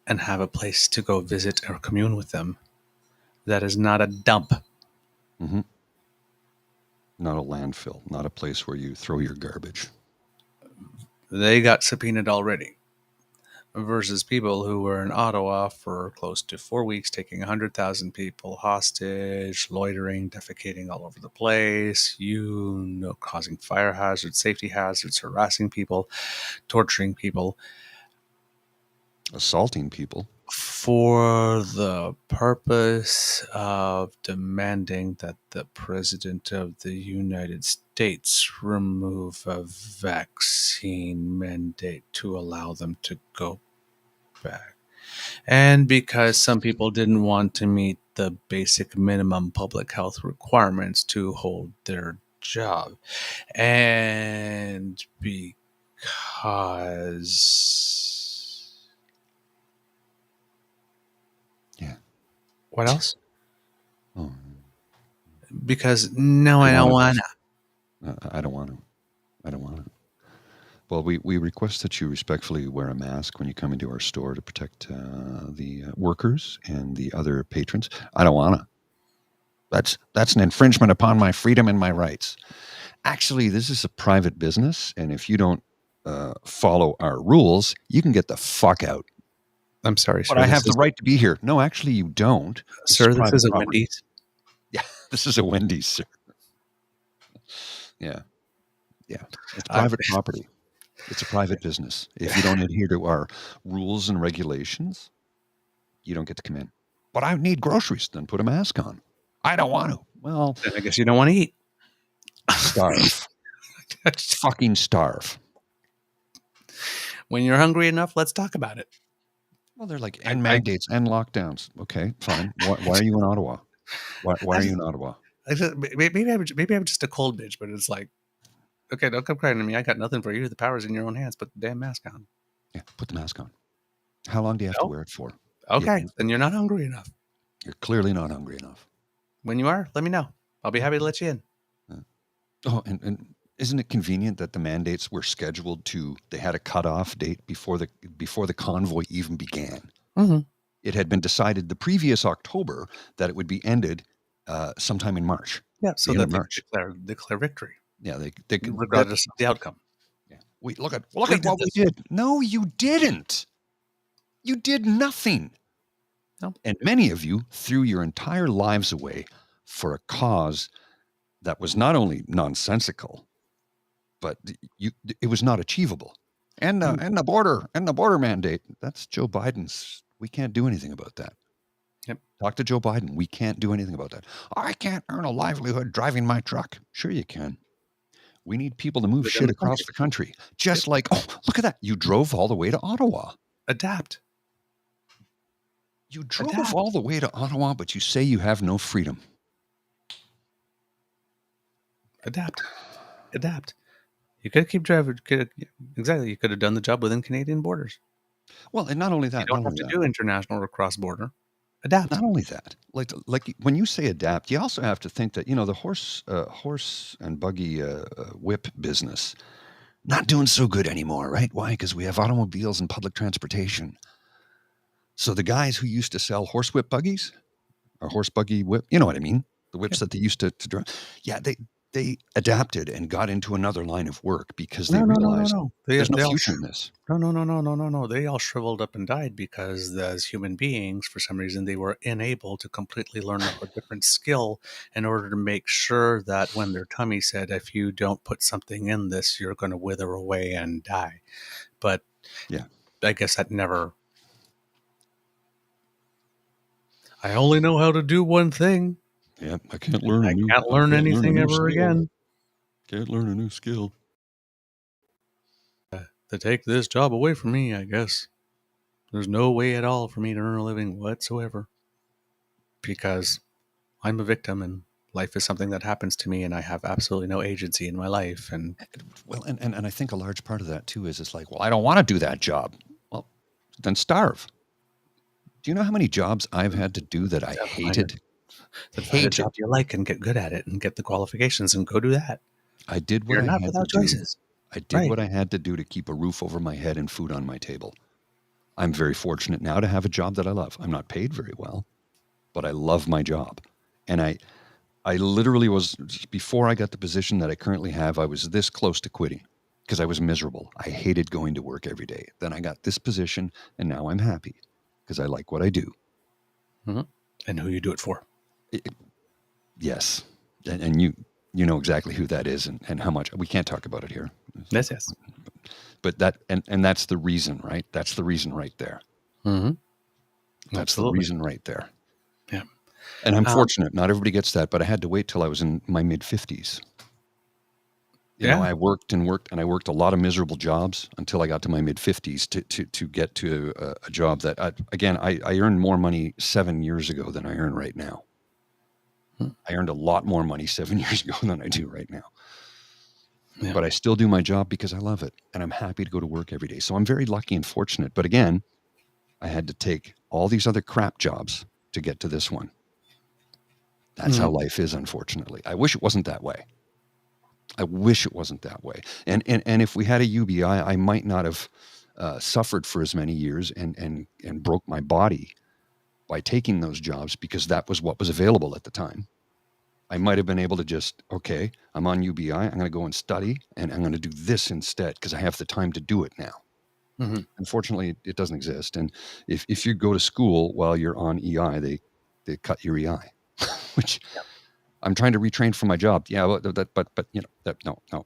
and have a place to go visit or commune with them that is not a dump. Mm-hmm. Not a landfill, not a place where you throw your garbage. They got subpoenaed already. Versus people who were in Ottawa for close to 4 weeks, taking 100,000 people hostage, loitering, defecating all over the place, causing fire hazards, safety hazards, harassing people, torturing people. Assaulting people. For the purpose of demanding that the President of the United States remove a vaccine mandate to allow them to go back. And because some people didn't want to meet the basic minimum public health requirements to hold their job. And because... Yeah. What else? Oh. Because no, I don't want to. I don't want to. I don't want to. Well, we request that you respectfully wear a mask when you come into our store to protect the workers and the other patrons. I don't want to. That's an infringement upon my freedom and my rights. Actually, this is a private business, and if you don't follow our rules, you can get the fuck out. I'm sorry, but I have the right to be here. No, actually, you don't. Sir, this is a Wendy's. Yeah, this is a Wendy's, sir. Yeah. It's private property. It's a private business. If you don't adhere to our rules and regulations, you don't get to come in. But I need groceries. Then put a mask on. I don't want to. Well, then I guess you don't want to eat. Starve. Fucking starve. When you're hungry enough, let's talk about it. Well, they're like, and mandates and lockdowns. Okay, fine. Why are you in Ottawa? Why are you in Ottawa? Maybe I'm just a cold bitch, but it's like, okay, don't come crying to me. I got nothing for you. The power's in your own hands. Put the damn mask on. Yeah, put the mask on. How long do you have to wear it for? Okay, then you're not hungry enough. You're clearly not hungry enough. When you are, let me know. I'll be happy to let you in. Oh, and isn't it convenient that the mandates were scheduled to? They had a cutoff date before the convoy even began. Mm-hmm. It had been decided the previous October that it would be ended sometime in March. Yeah, so that they declare victory. Yeah, they regardless of the outcome. Yeah, look at what we did. No, you didn't. You did nothing. No. And many of you threw your entire lives away for a cause that was not only nonsensical, but it was not achievable. And the border mandate. That's Joe Biden's. We can't do anything about that. Yep. Talk to Joe Biden. We can't do anything about that. I can't earn a livelihood driving my truck. Sure you can. We need people to move within shit the across country. the country. Just like, oh, look at that. You drove all the way to Ottawa. Adapt. You drove Adapt. all the way to Ottawa, but you say you have no freedom. Adapt. You could keep driving. Exactly. You could have done the job within Canadian borders. Well, and not only that, You don't have to do international or cross border. Adapt. Not only that, like when you say adapt, you also have to think that, the horse and buggy whip business not doing so good anymore, right? Why? Because we have automobiles and public transportation. So the guys who used to sell horsewhip buggies or horse buggy whip, you know what I mean? The whips that they used to drive. Yeah, they adapted and got into another line of work because they realized there's no future in this. No. They all shriveled up and died because as human beings, for some reason, they were unable to completely learn a different skill in order to make sure that when their tummy said, if you don't put something in this, you're going to wither away and die. But yeah, I guess that never... I only know how to do one thing. Yeah, I can't learn anything ever again. Can't learn a new skill. To take this job away from me, I guess. There's no way at all for me to earn a living whatsoever. Because I'm a victim and life is something that happens to me and I have absolutely no agency in my life. And well, and I think a large part of that too is it's like, well, I don't want to do that job. Well, then starve. Do you know how many jobs I've had to do that I hated? Find a job you like and get good at it and get the qualifications and go do that. I did what You're I not had without to choices. do. I did what I had to do to keep a roof over my head and food on my table. I'm very fortunate now to have a job that I love. I'm not paid very well, but I love my job. And I literally was, before I got the position that I currently have, I was this close to quitting because I was miserable. I hated going to work every day. Then I got this position and now I'm happy because I like what I do. Mm-hmm. And who you do it for. Yes. And you know exactly who that is and how much. We can't talk about it here. Yes. But that, and that's the reason, right? That's the reason right there. Mm-hmm. That's Absolutely. the reason right there. Yeah. And I'm fortunate. Not everybody gets that, but I had to wait till I was in my mid-50s. You know, I worked and I worked a lot of miserable jobs until I got to my mid-50s to get to a job that, I earned more money 7 years ago than I earn right now. I earned a lot more money 7 years ago than I do right now. Yeah. But I still do my job because I love it, and I'm happy to go to work every day. So I'm very lucky and fortunate. But again, I had to take all these other crap jobs to get to this one. That's how life is, unfortunately. I wish it wasn't that way. And if we had a UBI, I might not have suffered for as many years and broke my body by taking those jobs because that was what was available at the time. I might have been able to just, okay, I'm on UBI. I'm going to go and study and I'm going to do this instead because I have the time to do it now. Mm-hmm. Unfortunately, it doesn't exist. And if you go to school while you're on EI, they cut your EI, which I'm trying to retrain for my job. Yeah, but you know,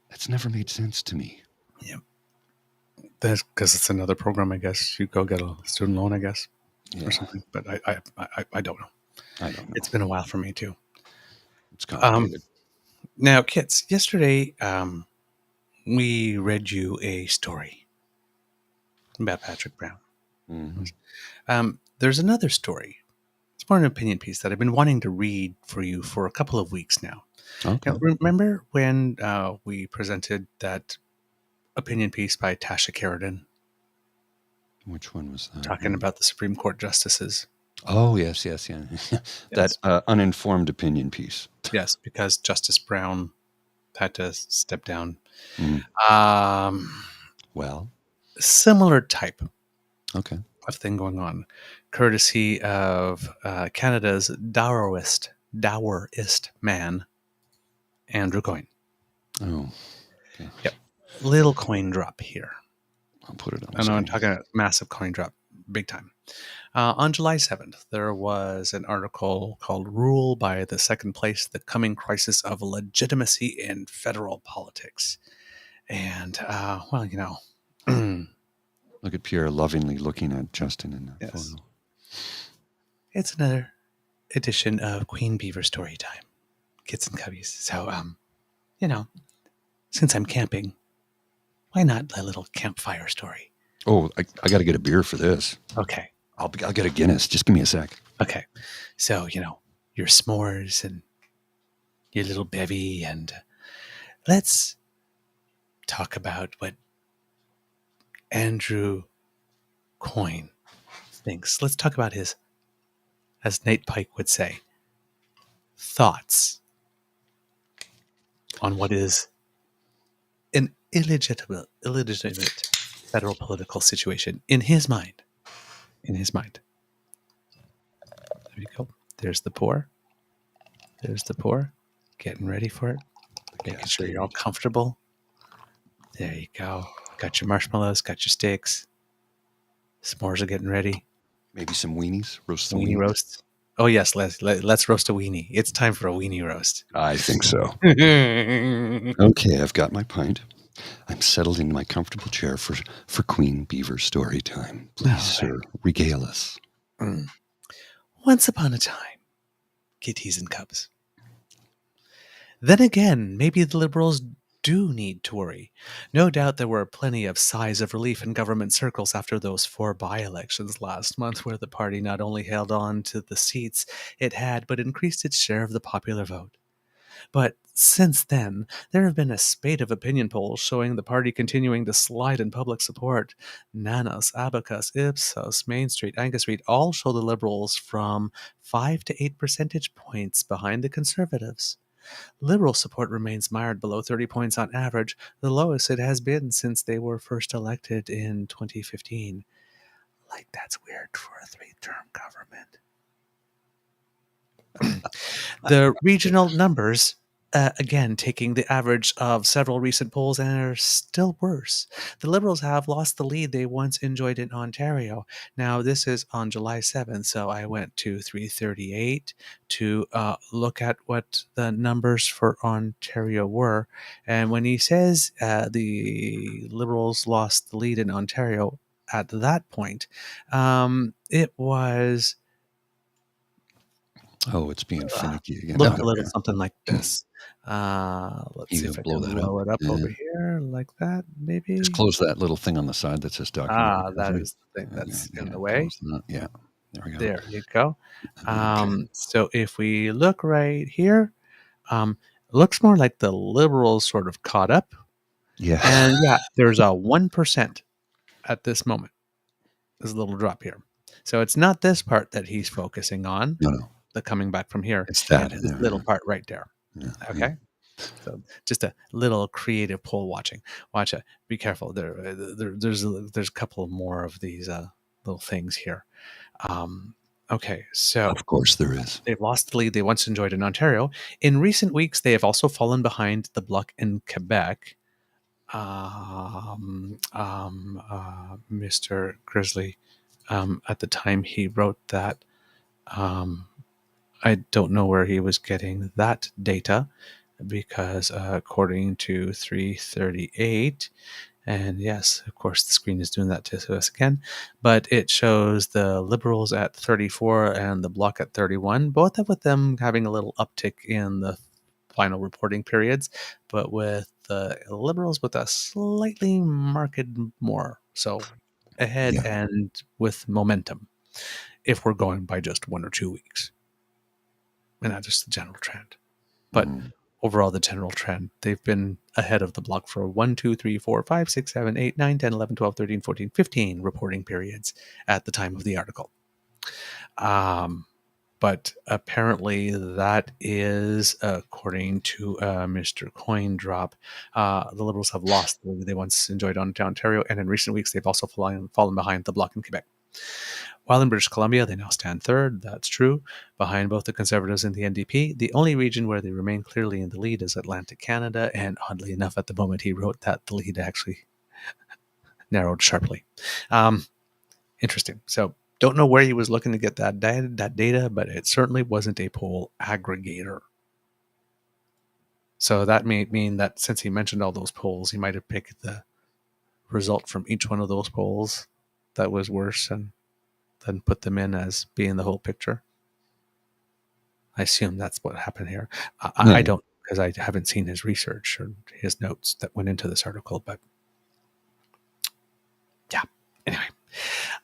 that's never made sense to me. Yeah. That's because it's another program, I guess. You go get a student loan, I guess, or something. But I don't know. I don't know. It's been a while for me too. It's complicated. Now, kids, yesterday we read you a story about Patrick Brown. Mm-hmm. There's another story. It's more an opinion piece that I've been wanting to read for you for a couple of weeks now. Okay. Now, remember when we presented that opinion piece by Tasha Keraden? Which one was that? Talking about the Supreme Court justices. Oh, yes. That uninformed opinion piece. Yes, because Justice Brown had to step down. Well, similar type of thing going on, courtesy of Canada's dourest man, Andrew Coyne. Oh, okay. Yep. Little coin drop here. I'll put it on. I know I'm talking a massive coin drop, big time. On July 7th, there was an article called "Rule by the Second Place: The Coming Crisis of Legitimacy in Federal Politics." And, well, you know. Look at Pierre lovingly looking at Justin in that photo. It's another edition of Queen Beaver Storytime, kids and cubbies. So, since I'm camping, why not a little campfire story? Oh, I got to get a beer for this. Okay. I'll get a Guinness. Just give me a sec. Okay. So, your s'mores and your little bevy, and let's talk about what Andrew Coyne thinks. Let's talk about his, as Nate Pike would say, thoughts on what is an illegitimate federal political situation in his mind. In his mind. There you go. There's the pour. There's the pour. Getting ready for it. Making sure you're all comfortable. There you go. Got your marshmallows, got your steaks. S'mores are getting ready. Maybe some weenies. Roast some Weenie weenies. roast. Oh, yes. Let's roast a weenie. It's time for a weenie roast. I think so. Okay, I've got my pint. I'm settled in my comfortable chair for Queen Beaver story time. Please, sir, regale us. Once upon a time, kitties and cubs. Then again, maybe the Liberals do need to worry. No doubt there were plenty of sighs of relief in government circles after those 4 by-elections last month, where the party not only held on to the seats it had, but increased its share of the popular vote. But since then, there have been a spate of opinion polls showing the party continuing to slide in public support. Nanos, Abacus, Ipsos, Main Street, Angus Street all show the Liberals from 5 to 8 percentage points behind the Conservatives. Liberal support remains mired below 30 points on average, the lowest it has been since they were first elected in 2015. Like, that's weird for a 3-term government. The regional numbers, again, taking the average of several recent polls, and are still worse. The Liberals have lost the lead they once enjoyed in Ontario. Now, this is on July 7th, so I went to 338 to look at what the numbers for Ontario were. And when he says the Liberals lost the lead in Ontario at that point, it was... Oh, it's being finicky again. Looked a little something like this. Let's see if I blow can that blow up. it up over here like that, maybe. Just close that little thing on the side that says document. That is the thing that's in the way. Yeah, there we go. There you go. Okay. So if we look right here, it looks more like the Liberals sort of caught up. Yeah. And yeah, there's a 1% at this moment. There's a little drop here. So it's not this part that he's focusing on. No. The coming back from here. It's that this little part right there. Yeah. Okay. So just a little creative poll watching. Watch it. Be careful. There's a couple more of these little things here. Okay, so of course there is. They've lost the lead they once enjoyed in Ontario. In recent weeks, they have also fallen behind the Bloc in Quebec. Mr. Grizzly, at the time he wrote that, I don't know where he was getting that data, because according to 338, and yes, of course, the screen is doing that to us again, but it shows the Liberals at 34 and the Bloc at 31, both with them having a little uptick in the final reporting periods, but with the Liberals with a slightly marked more. So ahead and with momentum, if we're going by just 1 or 2 weeks. And that's just the general trend. But overall, the general trend, they've been ahead of the Bloc for 1, 2, 3, 4, 5, 6, 7, 8, 9, 10, 11, 12, 13, 14, 15 reporting periods at the time of the article. But apparently that is, according to Mr. Coyne drop, the Liberals have lost the lead they once enjoyed on Ontario, and in recent weeks they've also fallen behind the Bloc in Quebec. While in British Columbia, they now stand third. That's true. Behind both the Conservatives and the NDP. The only region where they remain clearly in the lead is Atlantic Canada. And oddly enough, at the moment he wrote that, the lead actually narrowed sharply. Interesting. So don't know where he was looking to get that data, but it certainly wasn't a poll aggregator. So that may mean that since he mentioned all those polls, he might have picked the result from each one of those polls that was worse and then put them in as being the whole picture. I assume that's what happened here. I don't, because I haven't seen his research or his notes that went into this article. But yeah, anyway.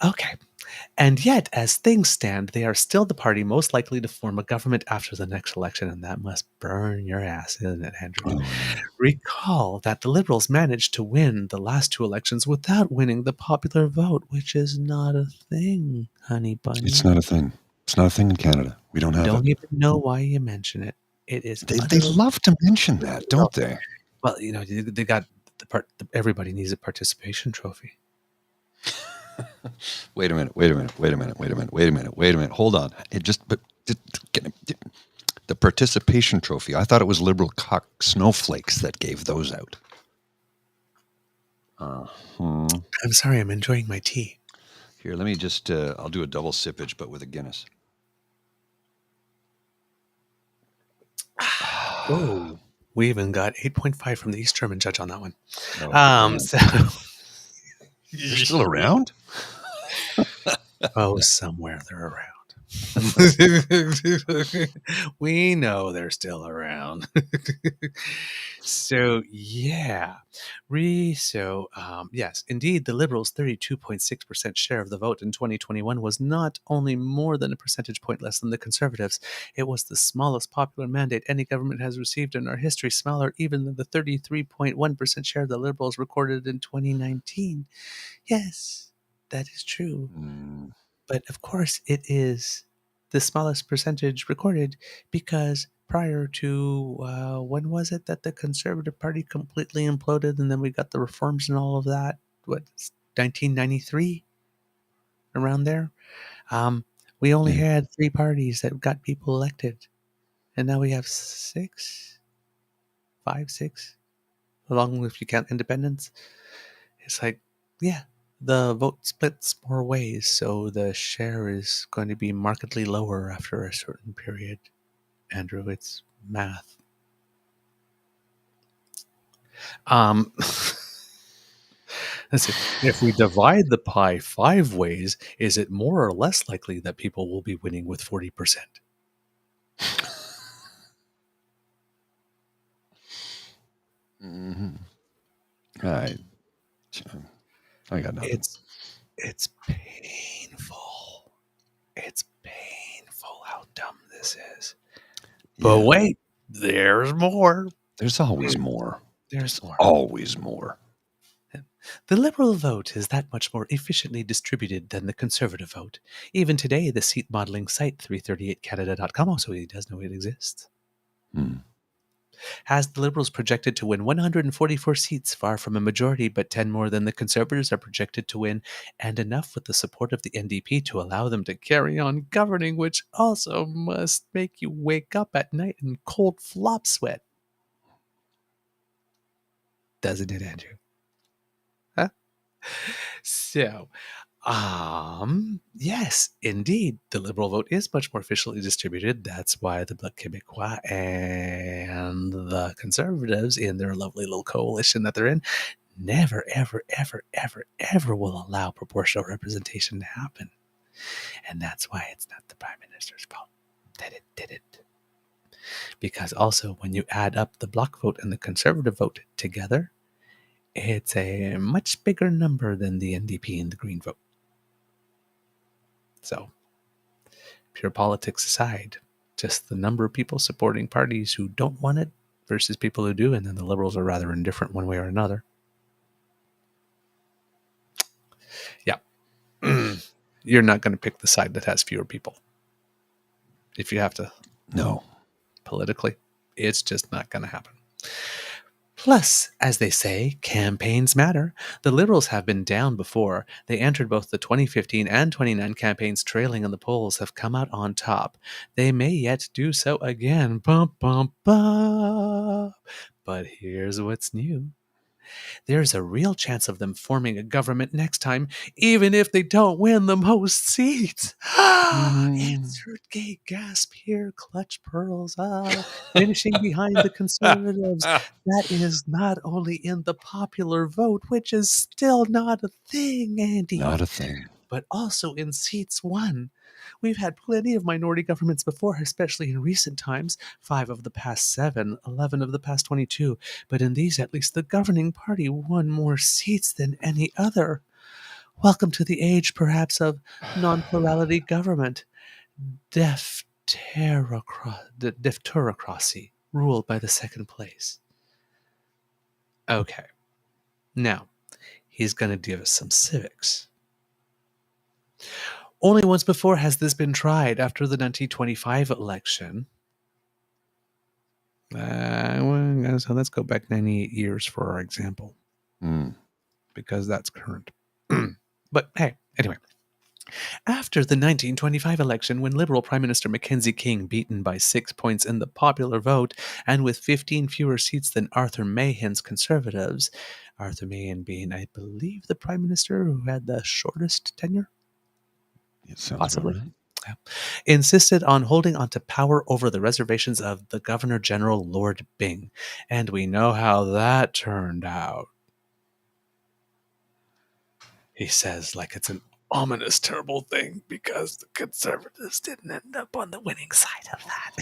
Okay. And yet, as things stand, they are still the party most likely to form a government after the next election, and that must burn your ass, isn't it, Andrew? Oh, yeah. Recall that the Liberals managed to win the last 2 elections without winning the popular vote, which is not a thing, honey bunny. It's not a thing. It's not a thing in Canada. We don't have Don't it. even know why you mention it. It is. They love to mention that, don't they? Well, they got the part. Everybody needs a participation trophy. Wait a minute. Hold on. The participation trophy. I thought it was Liberal cock snowflakes that gave those out. I'm sorry. I'm enjoying my tea. Here, let me just, I'll do a double sippage, but with a Guinness. Oh, we even got 8.5 from the East German judge on that one. So they're still around? Oh, somewhere they're around. We know they're still around. So, yeah. Yes, indeed, the Liberals' 32.6% share of the vote in 2021 was not only more than a percentage point less than the Conservatives, it was the smallest popular mandate any government has received in our history, smaller even than the 33.1% share the Liberals recorded in 2019. Yes, that is true. But of course, it is the smallest percentage recorded because prior to, when was it that the Conservative Party completely imploded and then we got the reforms and all of that? What, 1993? Around there? We only had 3 parties that got people elected. And now we have 6, along with if you count independents. It's like, yeah. The vote splits more ways, so the share is going to be markedly lower after a certain period. Andrew, it's math. Let's see. If we divide the pie 5 ways, is it more or less likely that people will be winning with 40%? I got nothing. It's painful. It's painful how dumb this is. But wait, there's more. There's always more. There's more. Always more. The Liberal vote is that much more efficiently distributed than the Conservative vote. Even today, the seat modeling site 338canada.com, so he does know it exists, has the Liberals projected to win 144 seats, far from a majority, but 10 more than the Conservatives are projected to win, and enough with the support of the NDP to allow them to carry on governing, which also must make you wake up at night in cold flop sweat. Doesn't it, Andrew? Huh? So, yes, indeed, the Liberal vote is much more efficiently distributed. That's why the Bloc Québécois and the Conservatives in their lovely little coalition that they're in never, ever, ever, ever, ever will allow proportional representation to happen. And that's why it's not the Prime Minister's fault that it did it. Because also, when you add up the Bloc vote and the Conservative vote together, it's a much bigger number than the NDP and the Green vote. So, pure politics aside, just the number of people supporting parties who don't want it versus people who do, and then the Liberals are rather indifferent one way or another. Yeah. You're not going to pick the side that has fewer people. If you have to. No. Politically, it's just not going to happen. Plus, as they say, campaigns matter. The Liberals have been down before. They entered both the 2015 and 2019 campaigns trailing in the polls, have come out on top. They may yet do so again. Bum, bum, bum. But here's what's new. There's a real chance of them forming a government next time, even if they don't win the most seats. Insert gay gasp here, clutch pearls, finishing behind the Conservatives. That is not only in the popular vote, which is still not a thing, Andy. Not a thing. but also in seats won. We've had plenty of minority governments before, especially in recent times, 5 of the past 7, 11 of the past 22, but in these at least the governing party won more seats than any other. Welcome to the age, perhaps, of non-plurality government, defterocracy, ruled by the second place. Okay, now, he's going to give us some civics. Only once before has this been tried, after the 1925 election. So let's go back 98 years for our example, because that's current. But hey, anyway. After the 1925 election, when Liberal Prime Minister Mackenzie King, beaten by 6 points in the popular vote and with 15 fewer seats than Arthur Mahan's Conservatives, Arthur Mahan being, I believe, the Prime Minister who had the shortest tenure? It sounds Possibly. about right. Yeah. Insisted on holding onto power over the reservations of the Governor General Lord Byng. And we know how that turned out. He says like it's an ominous, terrible thing because the Conservatives didn't end up on the winning side of that.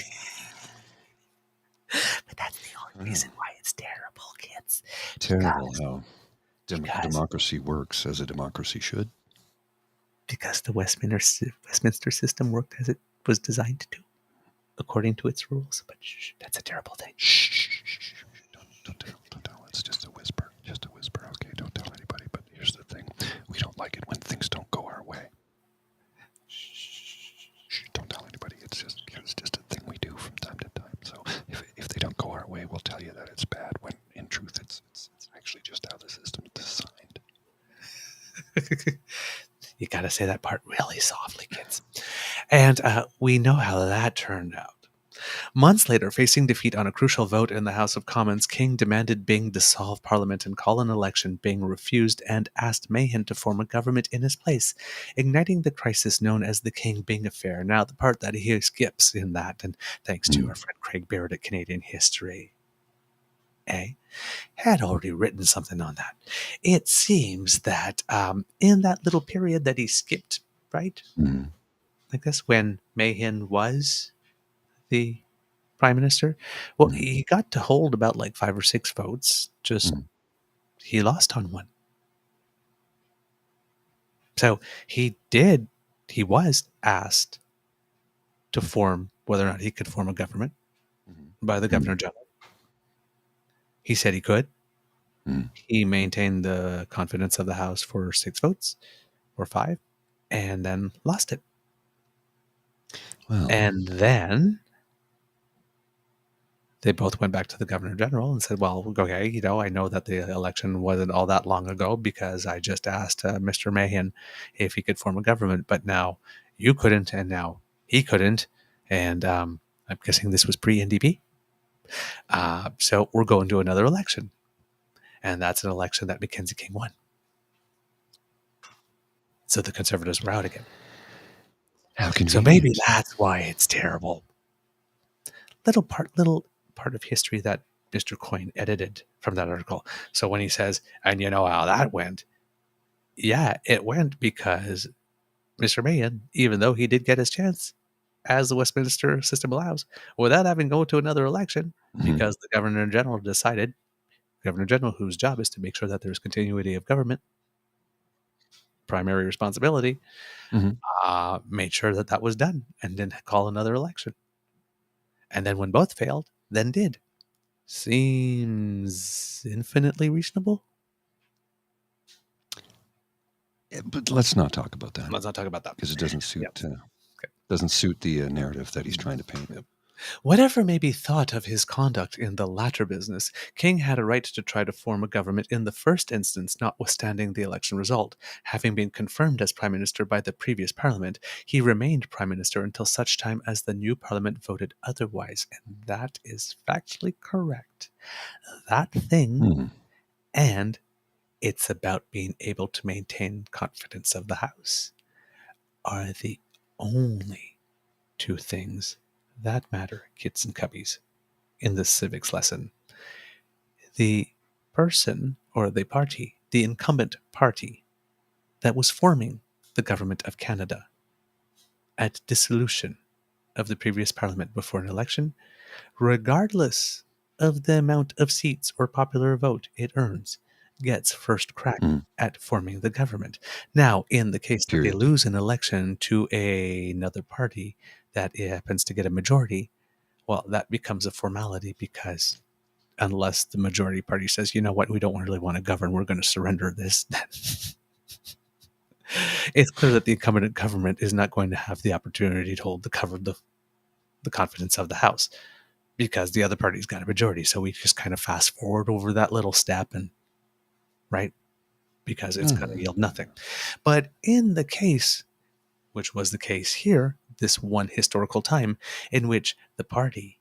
But that's the only reason why it's terrible, kids. Terrible how democracy works as a democracy should. Because the Westminster system worked as it was designed to do, according to its rules. But that's a terrible thing. Don't tell. It's just a whisper. Just a whisper. Okay, don't tell anybody. But here's the thing. We don't like it when things don't go our way. Don't tell anybody. It's just a thing we do from time to time. So if they don't go our way, we'll tell you that it's bad, when in truth it's actually just how the system is designed. You got to say that part really softly, kids. And we know how that turned out. Months later, facing defeat on a crucial vote in the House of Commons, King demanded Byng dissolve Parliament and call an election. Byng refused and asked Mahan to form a government in his place, igniting the crisis known as the King-Byng Affair. Now, the part that he skips in that, and thanks to our friend Craig Barrett at Canadian History, had already written something on that. It seems that in that little period that he skipped, right? Like this, when Mahan was the Prime Minister, well, he got to hold about like 5 or 6 votes, just he lost on one. So he was asked to form, whether or not he could form a government by the Governor General. He said he could. He maintained the confidence of the House for 6 votes or 5, and then lost it. Well, and then they both went back to the Governor General and said, well, okay, I know that the election wasn't all that long ago because I just asked Mr. Mahan if he could form a government, but now you couldn't, and now he couldn't, and I'm guessing this was pre-NDP. So we're going to another election. And that's an election that Mackenzie King won. So the Conservatives were out again. How convenient. So maybe that's why it's terrible. Little part of history that Mr. Coyne edited from that article. So when he says, and you know how that went, yeah, it went because Mr. Mahan, even though he did get his chance, as the Westminster system allows, without having to go to another election, because the Governor General decided, Governor General, whose job is to make sure that there's continuity of government, primary responsibility, made sure that was done and didn't call another election. And then when both failed, then did. Seems infinitely reasonable. Yeah, but let's not talk about that. Let's not talk about that. Because it doesn't suit doesn't suit the narrative that he's trying to paint. Whatever may be thought of his conduct in the latter business, King had a right to try to form a government in the first instance, notwithstanding the election result. Having been confirmed as Prime Minister by the previous Parliament, he remained Prime Minister until such time as the new Parliament voted otherwise. And that is factually correct. That thing, and it's about being able to maintain confidence of the House, are the only 2 things that matter, kids and cubbies, in this civics lesson. The person or the party, the incumbent party that was forming the government of Canada. At dissolution of the previous parliament before an election, regardless of the amount of seats or popular vote it earns, gets first crack at forming the government. Now, in the case that they lose an election to another party that happens to get a majority, well, that becomes a formality, because unless the majority party says, you know what, we don't really want to govern, we're going to surrender this, it's clear that the incumbent government is not going to have the opportunity to hold the confidence of the House, because the other party's got a majority. So we just kind of fast forward over that little step, and right, because it's going to yield nothing. But in the case, which was the case here, this one historical time in which the party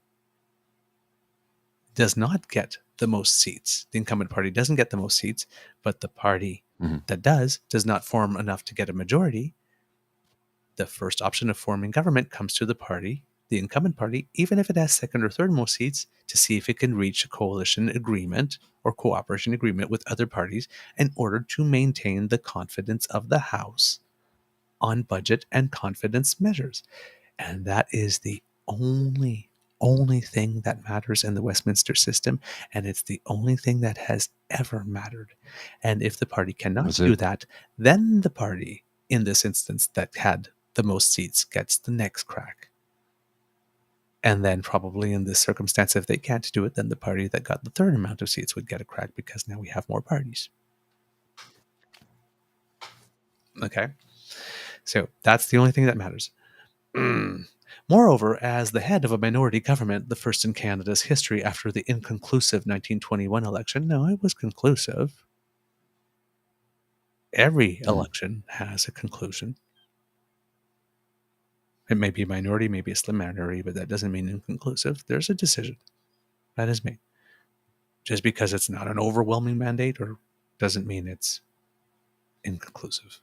does not get the most seats, the incumbent party doesn't get the most seats, but the party that does not form enough to get a majority, the first option of forming government comes to the party, the incumbent party, even if it has second or third most seats, to see if it can reach a coalition agreement or cooperation agreement with other parties in order to maintain the confidence of the House on budget and confidence measures. And that is the only thing that matters in the Westminster system, and it's the only thing that has ever mattered. And if the party cannot do that, then the party, in this instance, that had the most seats gets the next crack. And then probably in this circumstance, if they can't do it, then the party that got the third amount of seats would get a crack, because now we have more parties. Okay? So that's the only thing that matters. Moreover, as the head of a minority government, the first in Canada's history after the inconclusive 1921 election, no, it was conclusive. Every election has a conclusion. It may be a minority, maybe a slim minority, but that doesn't mean inconclusive. There's a decision that is made. Just because it's not an overwhelming mandate or doesn't mean it's inconclusive.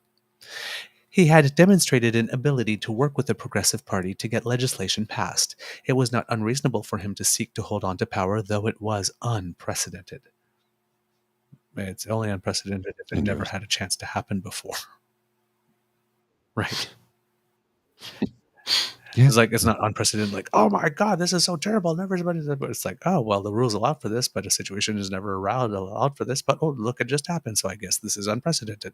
He had demonstrated an ability to work with the Progressive Party to get legislation passed. It was not unreasonable for him to seek to hold on to power, though it was unprecedented. It's only unprecedented if it never had a chance to happen before. Right. It's like, it's not unprecedented, like, oh my God, this is so terrible. Never everybody did. But it's like, oh, well, the rules allow for this, but a situation is never allowed for this. But oh, look, it just happened. So I guess this is unprecedented.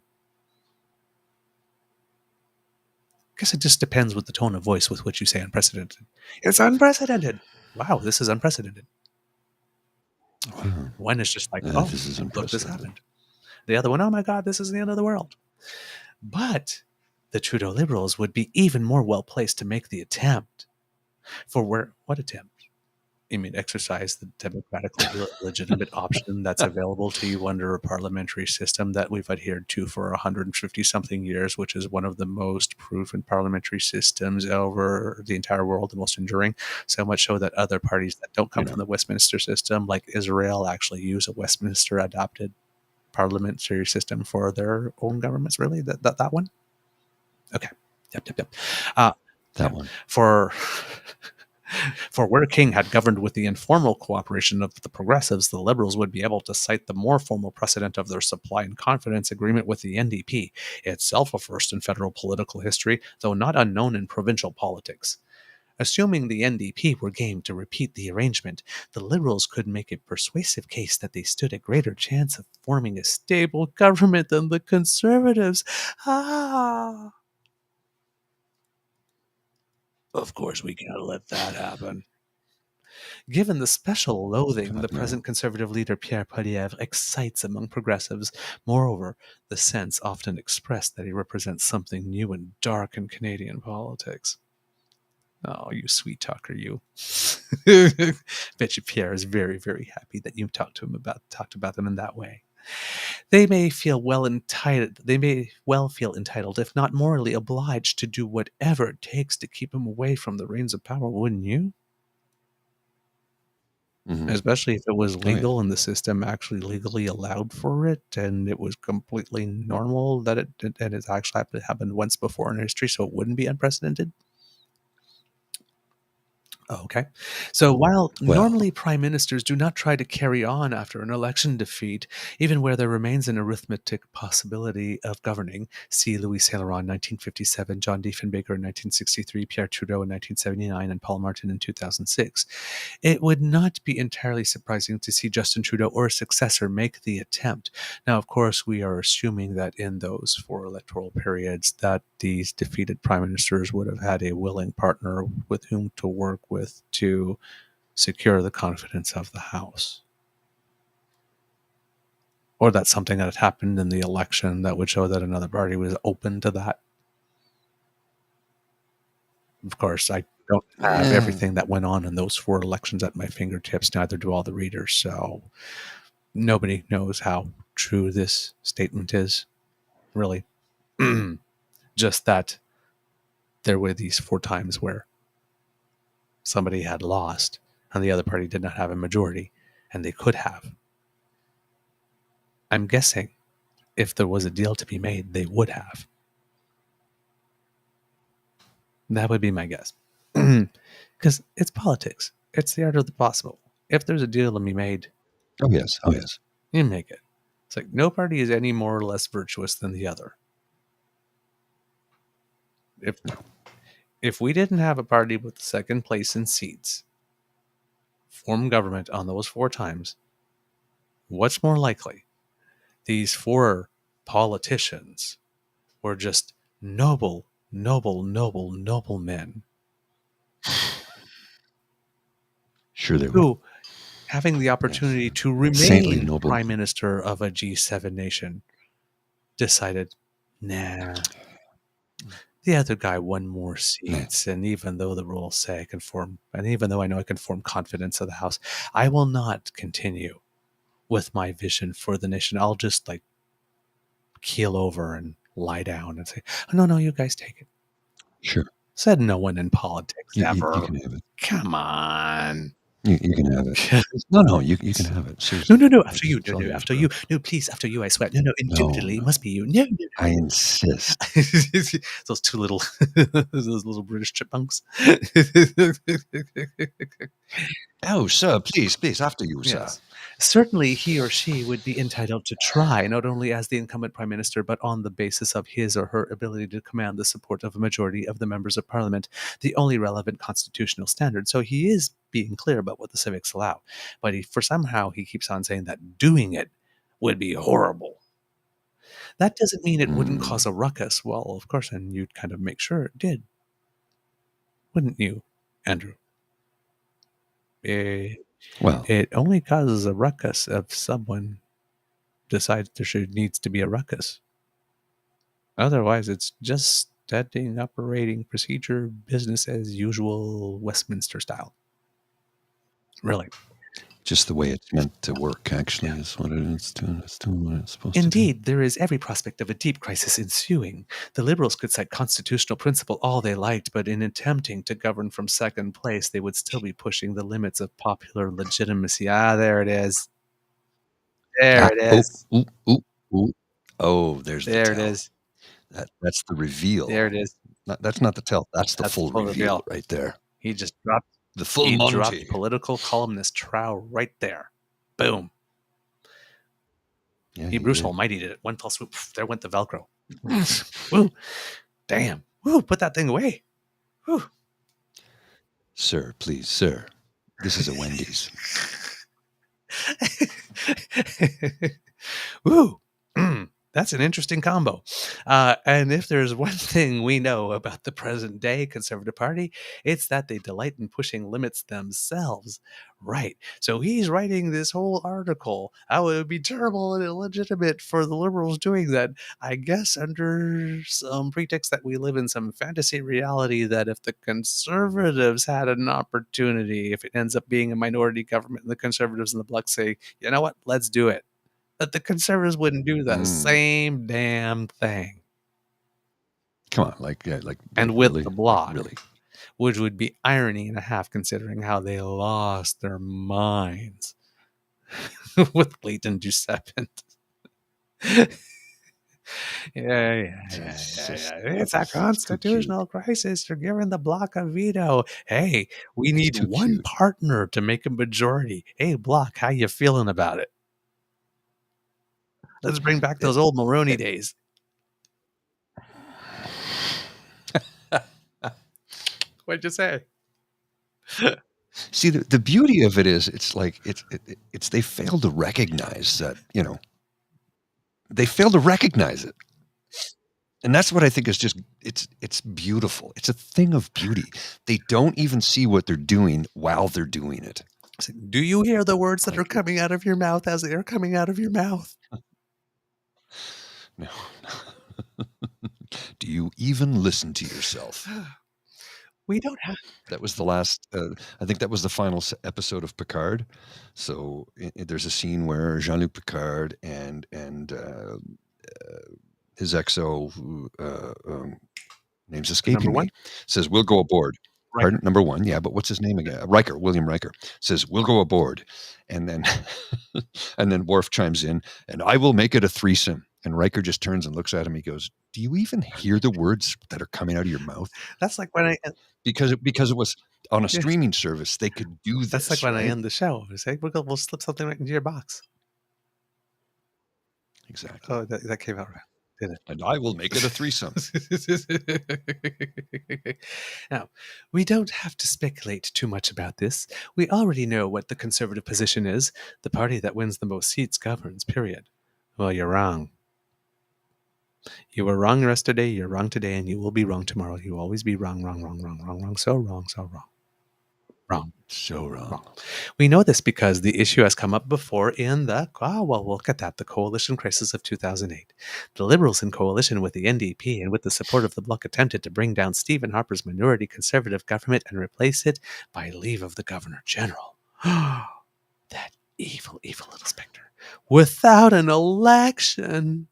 I guess it just depends with the tone of voice with which you say unprecedented. It's unprecedented. Wow, this is unprecedented. One is just like, oh, this is unprecedented. Look, this happened. The other one, oh my God, this is the end of the world. But the Trudeau Liberals would be even more well-placed to make the attempt. What attempt? You mean exercise the democratically legitimate option that's available to you under a parliamentary system that we've adhered to for 150-something years, which is one of the most proven parliamentary systems over the entire world, the most enduring, so much so that other parties that don't come from the Westminster system, like Israel, actually use a Westminster-adopted parliamentary system for their own governments. Really? That one? Okay. Yep. That one. For where King had governed with the informal cooperation of the Progressives, the Liberals would be able to cite the more formal precedent of their supply and confidence agreement with the NDP, itself a first in federal political history, though not unknown in provincial politics. Assuming the NDP were game to repeat the arrangement, the Liberals could make a persuasive case that they stood a greater chance of forming a stable government than the Conservatives. Of course, we can't let that happen. Given the special loathing the present Conservative leader Pierre Poilievre excites among progressives, moreover, the sense often expressed that he represents something new and dark in Canadian politics. Oh, you sweet talker, you. Bet you Pierre is very, very happy that you talked about them in that way. They may well feel entitled, if not morally obliged, to do whatever it takes to keep him away from the reins of power, wouldn't you? Mm-hmm. Especially if it was legal and the system actually legally allowed for it, and it was completely normal that it's actually happened once before in history, so it wouldn't be unprecedented. Okay. So while Well, normally prime ministers do not try to carry on after an election defeat, even where there remains an arithmetic possibility of governing, see Louis Saint Laurent in 1957, John Diefenbaker in 1963, Pierre Trudeau in 1979, and Paul Martin in 2006, it would not be entirely surprising to see Justin Trudeau or a successor make the attempt. Now, of course, we are assuming that in those 4 electoral periods that these defeated prime ministers would have had a willing partner with whom to work with to secure the confidence of the House. Or that something that had happened in the election that would show that another party was open to that. Of course, I don't have everything that went on in those 4 elections at my fingertips, neither do all the readers, so nobody knows how true this statement is, really. Just that there were these 4 times where somebody had lost and the other party did not have a majority, and they could have. I'm guessing if there was a deal to be made, they would have. That would be my guess. Because it's politics. It's the art of the possible. If there's a deal to be made, oh yes, you make it. It's like no party is any more or less virtuous than the other. If we didn't have a party with second place in seats form government on those 4 times, what's more likely? These 4 politicians were just noble men. Sure they who, having the opportunity to remain prime minister of a G7 nation, decided, nah, the other guy won more seats, and even though the rules say I can form, and even though I know I can form confidence of the House, I will not continue with my vision for the nation. I'll just like keel over and lie down and say, oh, no, you guys take it. Sure. Said no one in politics ever. You can have it. Come on. You can have it. No, you can have it. Seriously. No, after you. No, after you. No, please, after you, I swear. No, indubitably, it must be you. No. I insist. Those 2 little, those little British chipmunks. Oh, sir, please, after you, sir. Yes. Certainly he or she would be entitled to try, not only as the incumbent prime minister, but on the basis of his or her ability to command the support of a majority of the members of parliament, the only relevant constitutional standard. So he is being clear about what the civics allow. But somehow he keeps on saying that doing it would be horrible. That doesn't mean it wouldn't cause a ruckus. Well, of course, and you'd kind of make sure it did. Wouldn't you, Andrew? Well, it only causes a ruckus if someone decides there needs to be a ruckus. Otherwise, it's just standing operating procedure, business as usual, Westminster style. Really. Just the way it's meant to work, actually, is what it is doing. It's doing what it's supposed to do. Indeed, there is every prospect of a deep crisis ensuing. The Liberals could cite constitutional principle all they liked, but in attempting to govern from second place, they would still be pushing the limits of popular legitimacy. There it is. There it is. Oh, there's the tell. There it is. That's the reveal. There it is. That's not the tell. That's the full reveal right there. He just dropped the full Monty. Dropped political columnist trow right there. Boom. Yeah, he Bruce Almighty did it. One fell swoop. There went the Velcro. Woo. Damn. Woo. Put that thing away. Woo. Sir, please, sir. This is a Wendy's. Woo. That's an interesting combo. And if there's one thing we know about the present day Conservative Party, it's that they delight in pushing limits themselves. Right. So he's writing this whole article. How it would be terrible and illegitimate for the Liberals doing that. I guess under some pretext that we live in some fantasy reality that if the Conservatives had an opportunity, if it ends up being a minority government and the Conservatives and the Bloc say, you know what, let's do it. That the Conservatives wouldn't do the same damn thing. Come on, and with the Bloc, which would be irony and a half, considering how they lost their minds with Clayton Duceppe. Yeah. It's a constitutional crisis. You're giving the bloc a veto. Hey, we need one cute. partner to make a majority. Hey, bloc, how you feeling about it? Let's bring back those old Mulroney days. What'd you say? See, the beauty of it is, it's like it's they fail to recognize that, they fail to recognize it, and that's what I think is just it's beautiful. It's a thing of beauty. They don't even see what they're doing while they're doing it. Do you hear the words that are coming out of your mouth as they are coming out of your mouth? No. Do you even listen to yourself? We don't have. That was the last. I think that was the final episode of Picard. So there's a scene where Jean-Luc Picard and his XO, name's escaping me, says, "We'll go aboard." Riker. Pardon? Number one, yeah, but what's his name again? Riker, William Riker, says, "We'll go aboard," and then and then Worf chimes in, "And I will make it a threesome." And Riker just turns and looks at him. He goes, "Do you even hear the words that are coming out of your mouth?" That's like when I because it was on a streaming service, they could do this. That's like when I end the show. I say, we'll slip something right into your box. Exactly. Oh, that came out right. Did it? And I will make it a threesome. Now, we don't have to speculate too much about this. We already know what the conservative position is. The party that wins the most seats governs, period. Well, you're wrong. You were wrong yesterday, you're wrong today, and you will be wrong tomorrow. You will always be wrong, so wrong. Wrong. So wrong. We know this because the issue has come up before in the, we'll look at that, the coalition crisis of 2008. The Liberals in coalition with the NDP and with the support of the Bloc attempted to bring down Stephen Harper's minority Conservative government and replace it by leave of the Governor-General. That evil little spectre. Without an election,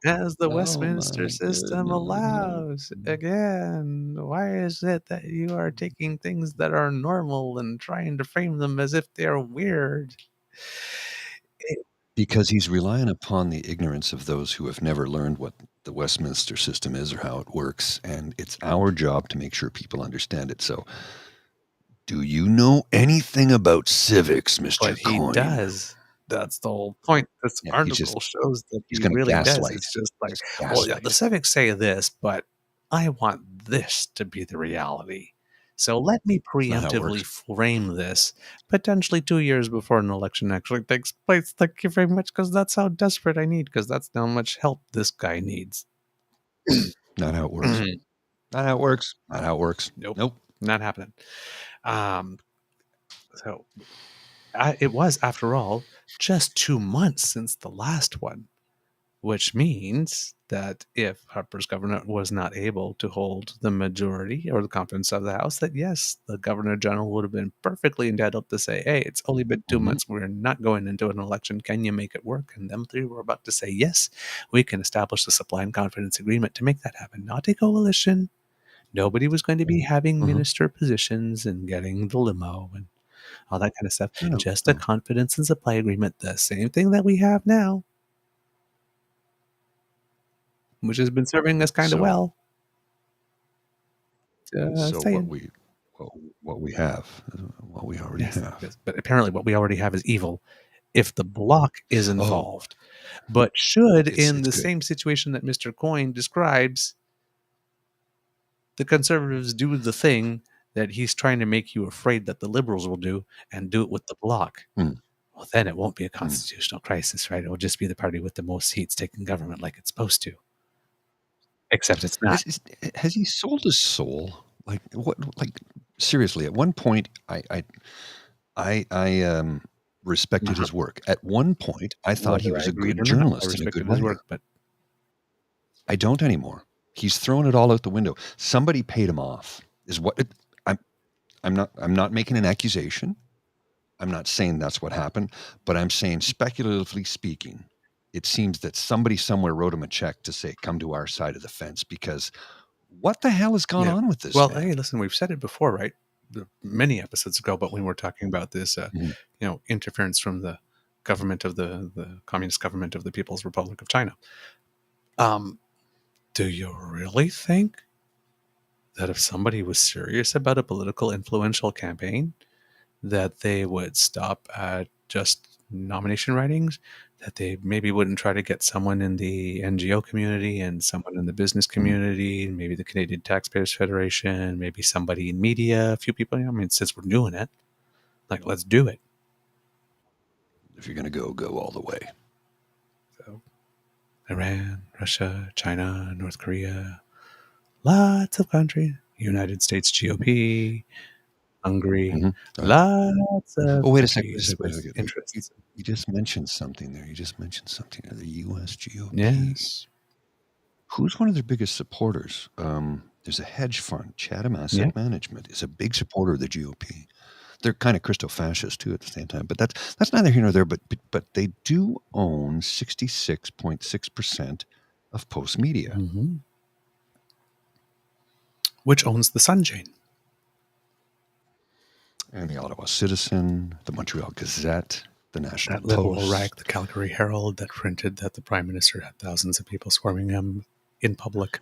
as the Westminster system allows. Again, why is it that you are taking things that are normal and trying to frame them as if they're weird? Because he's relying upon the ignorance of those who have never learned what the Westminster system is or how it works, and it's our job to make sure people understand it. So, do you know anything about civics, Mr. But Coyne? He does. That's the whole point. This article shows that he really does. It's just like, the civics say this, but I want this to be the reality. So let me preemptively frame this potentially 2 years before an election actually takes place. Thank you very much, because that's how desperate I need, because that's how much help this guy needs. Not how it works. Not how it works. Not how it works. Nope. Not happening. So it was, after all, just 2 months since the last one, which means that if Harper's government was not able to hold the majority or the confidence of the House, that yes, the Governor-General would have been perfectly entitled to say, hey, it's only been 2 months. We're not going into an election. Can you make it work? And them three were about to say, yes, we can establish a supply and confidence agreement to make that happen. Not a coalition. Nobody was going to be having minister positions and getting the limo and all that kind of stuff. Just a confidence and supply agreement, the same thing that we have now, which has been serving us kind of well. What we have, what we already have. Yes, but apparently what we already have is evil if the Bloc is involved. But should, in the same situation that Mr. Coyne describes, the Conservatives do the thing that he's trying to make you afraid that the Liberals will do, and do it with the Bloc, well, then it won't be a constitutional crisis, right? It will just be the party with the most seats taking government like it's supposed to. Except it's not. Has he sold his soul? Like what? Like seriously, at one point, I respected his work. At one point, I thought he was a good journalist and a good writer. But I don't anymore. He's thrown it all out the window. Somebody paid him off. Is what I'm not making an accusation. I'm not saying that's what happened, but I'm saying, speculatively speaking, it seems that somebody somewhere wrote him a check to say, come to our side of the fence, because what the hell has gone on with this? Well, hey, listen, we've said it before, right? Many episodes ago, but when we're talking about this, interference from the government of the Communist government of the People's Republic of China. Do you really think that if somebody was serious about a political influential campaign, that they would stop at just nomination writings, that they maybe wouldn't try to get someone in the NGO community and someone in the business community, maybe the Canadian Taxpayers Federation, maybe somebody in media, a few people? I mean, since we're doing it, like, let's do it. If you're going to go all the way. So, Iran, Russia, China, North Korea, lots of countries, United States GOP, Hungary, lots of wait a countries second. with interests. You just mentioned something there. The U.S. GOP. Yes. Who's one of their biggest supporters? There's a hedge fund, Chatham Asset Management, is a big supporter of the GOP. They're kind of Christo-fascist too at the same time, but that's neither here nor there. But they do own 66.6% of Post Media, which owns the Sun Chain, and the Ottawa Citizen, the Montreal Gazette, the National Post, that liberal rag, the Calgary Herald, that printed that the Prime Minister had thousands of people swarming him in public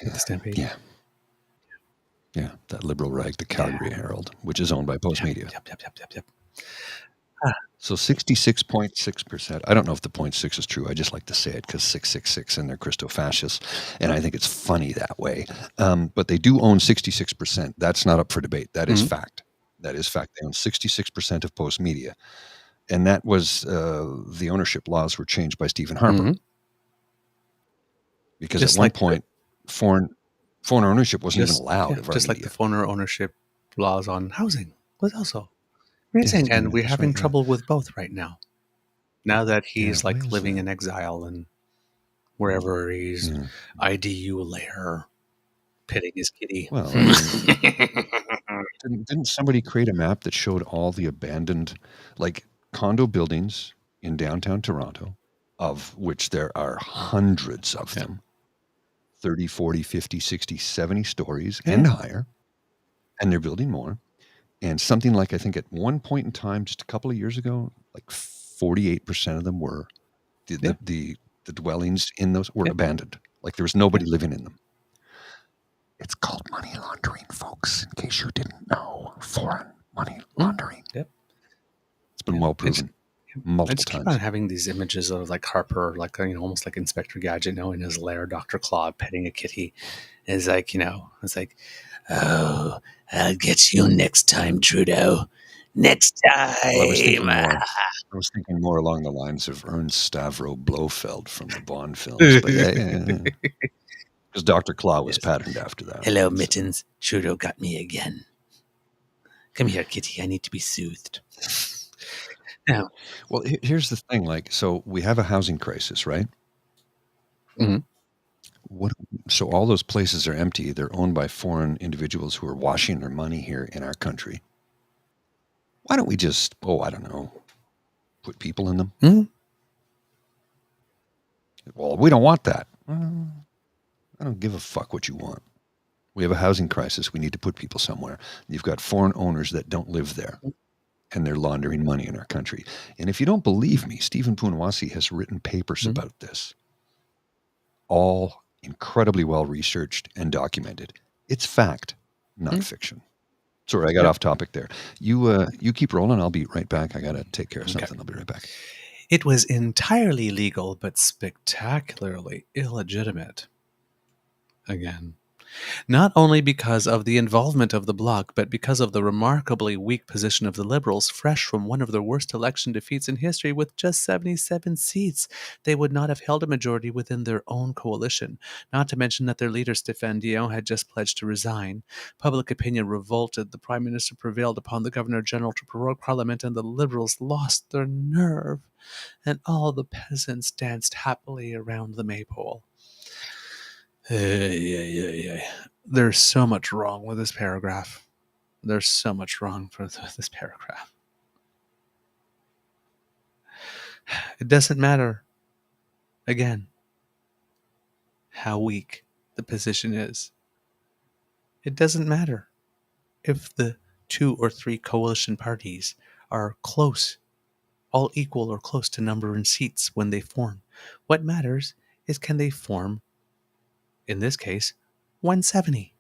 at the stampede. Yeah, that liberal rag, the Calgary Herald, which is owned by Post Media. Yep. So 66.6%. I don't know if the 0.6 is true. I just like to say it because 666 and they're Christo-fascists, and I think it's funny that way. But they do own 66%. That's not up for debate. That is fact. That is fact. They own 66% of Post Media. And that was the ownership laws were changed by Stephen Harper. Because just at one point, foreign ownership wasn't even allowed of our just media. Like the foreign ownership laws on housing was also amazing. And we're having trouble with both right now. Now that he's living in exile and wherever he's IDU lair petting his kitty. Well, didn't somebody create a map that showed all the abandoned condo buildings in downtown Toronto, of which there are hundreds of them, 30, 40, 50, 60, 70 stories and higher, and they're building more. And something like, I think at one point in time, just a couple of years ago, 48% of them were, the dwellings in those were abandoned. There was nobody living in them. It's called money laundering, folks, in case you didn't know. Foreign money laundering. Yep. It's been well proven multiple times. I keep on having these images of Harper, almost like Inspector Gadget, in his lair, Dr. Claw petting a kitty. It's oh, I'll get you next time, Trudeau. Next time. Well, I was thinking more along the lines of Ernst Stavro Blofeld from the Bond films. But because Dr. Claw was patterned after that. Hello, Mittens. Trudeau got me again. Come here, kitty. I need to be soothed. Now, well, here's the thing. So we have a housing crisis, right? So all those places are empty. They're owned by foreign individuals who are washing their money here in our country. Why don't we just, I don't know, put people in them? Well, we don't want that. I don't give a fuck what you want. We have a housing crisis. We need to put people somewhere. You've got foreign owners that don't live there, and they're laundering money in our country. And if you don't believe me, Stephen Poonawasi has written papers about this, all incredibly well researched and documented. It's fact, not fiction. Sorry, I got off topic there. You keep rolling. I'll be right back. I got to take care of something. I'll be right back. It was entirely legal, but spectacularly illegitimate. Again. Not only because of the involvement of the Bloc, but because of the remarkably weak position of the Liberals, fresh from one of their worst election defeats in history with just 77 seats. They would not have held a majority within their own coalition, not to mention that their leader, Stéphane Dion, had just pledged to resign. Public opinion revolted. The Prime Minister prevailed upon the Governor-General to prorogue Parliament, and the Liberals lost their nerve. And all the peasants danced happily around the maypole. There's so much wrong with this paragraph. There's so much wrong with this paragraph. It doesn't matter, again, how weak the position is. It doesn't matter if the 2 or 3 coalition parties are close, all equal or close to number in seats when they form. What matters is, can they form, in this case, 170,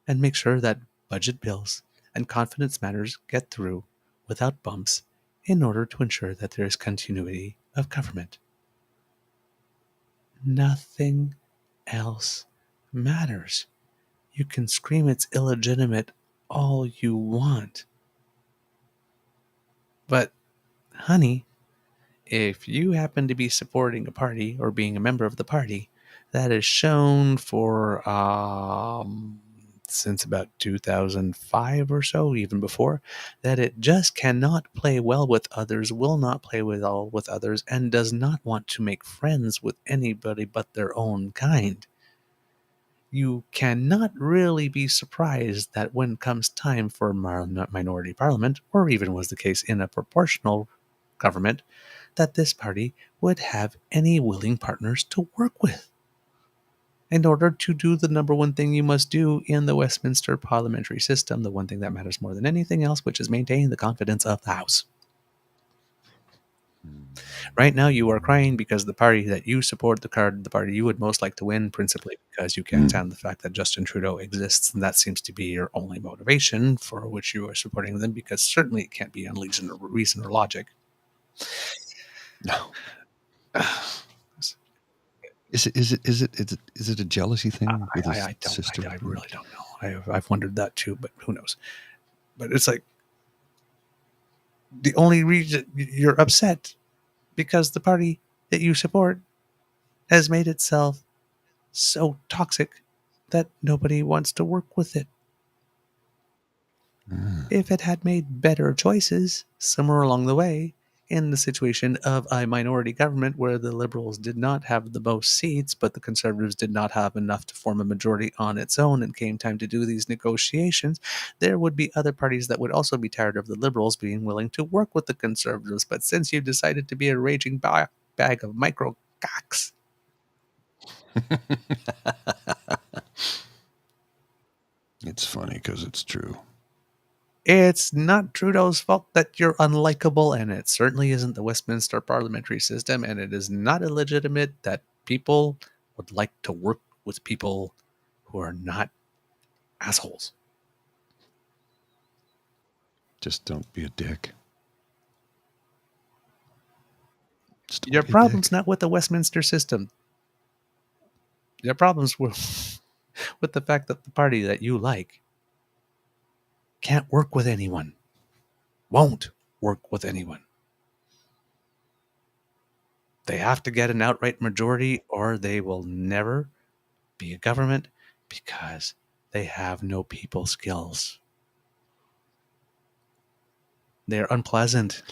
and make sure that budget bills and confidence matters get through without bumps in order to ensure that there is continuity of government. Nothing else matters. You can scream it's illegitimate all you want. But, honey, if you happen to be supporting a party or being a member of the party that is shown for since about 2005 or so, even before, that it just cannot play well with others, will not play well with others, and does not want to make friends with anybody but their own kind, you cannot really be surprised that when comes time for minority parliament, or even was the case in a proportional government, that this party would have any willing partners to work with in order to do the number one thing you must do in the Westminster parliamentary system, the one thing that matters more than anything else, which is maintain the confidence of the House. Right now, you are crying because the party that you support, the party you would most like to win, principally because you can't stand the fact that Justin Trudeau exists, and that seems to be your only motivation for which you are supporting them, because certainly it can't be on reason or logic. No. Is it a jealousy thing with his sister? I really don't know. I've wondered that too, but who knows? But it's like the only reason you're upset because the party that you support has made itself so toxic that nobody wants to work with it. If it had made better choices somewhere along the way, in the situation of a minority government where the Liberals did not have the most seats, but the Conservatives did not have enough to form a majority on its own, and came time to do these negotiations, there would be other parties that would also be tired of the Liberals being willing to work with the Conservatives. But since you decided to be a raging bag of micro cocks, it's funny because it's true. It's not Trudeau's fault that you're unlikable, and it certainly isn't the Westminster parliamentary system, and it is not illegitimate that people would like to work with people who are not assholes. Just don't be a dick. Your problem's not with the Westminster system. Your problem's with the fact that the party that you like can't work with anyone. Won't work with anyone. They have to get an outright majority or they will never be a government because they have no people skills. They're unpleasant.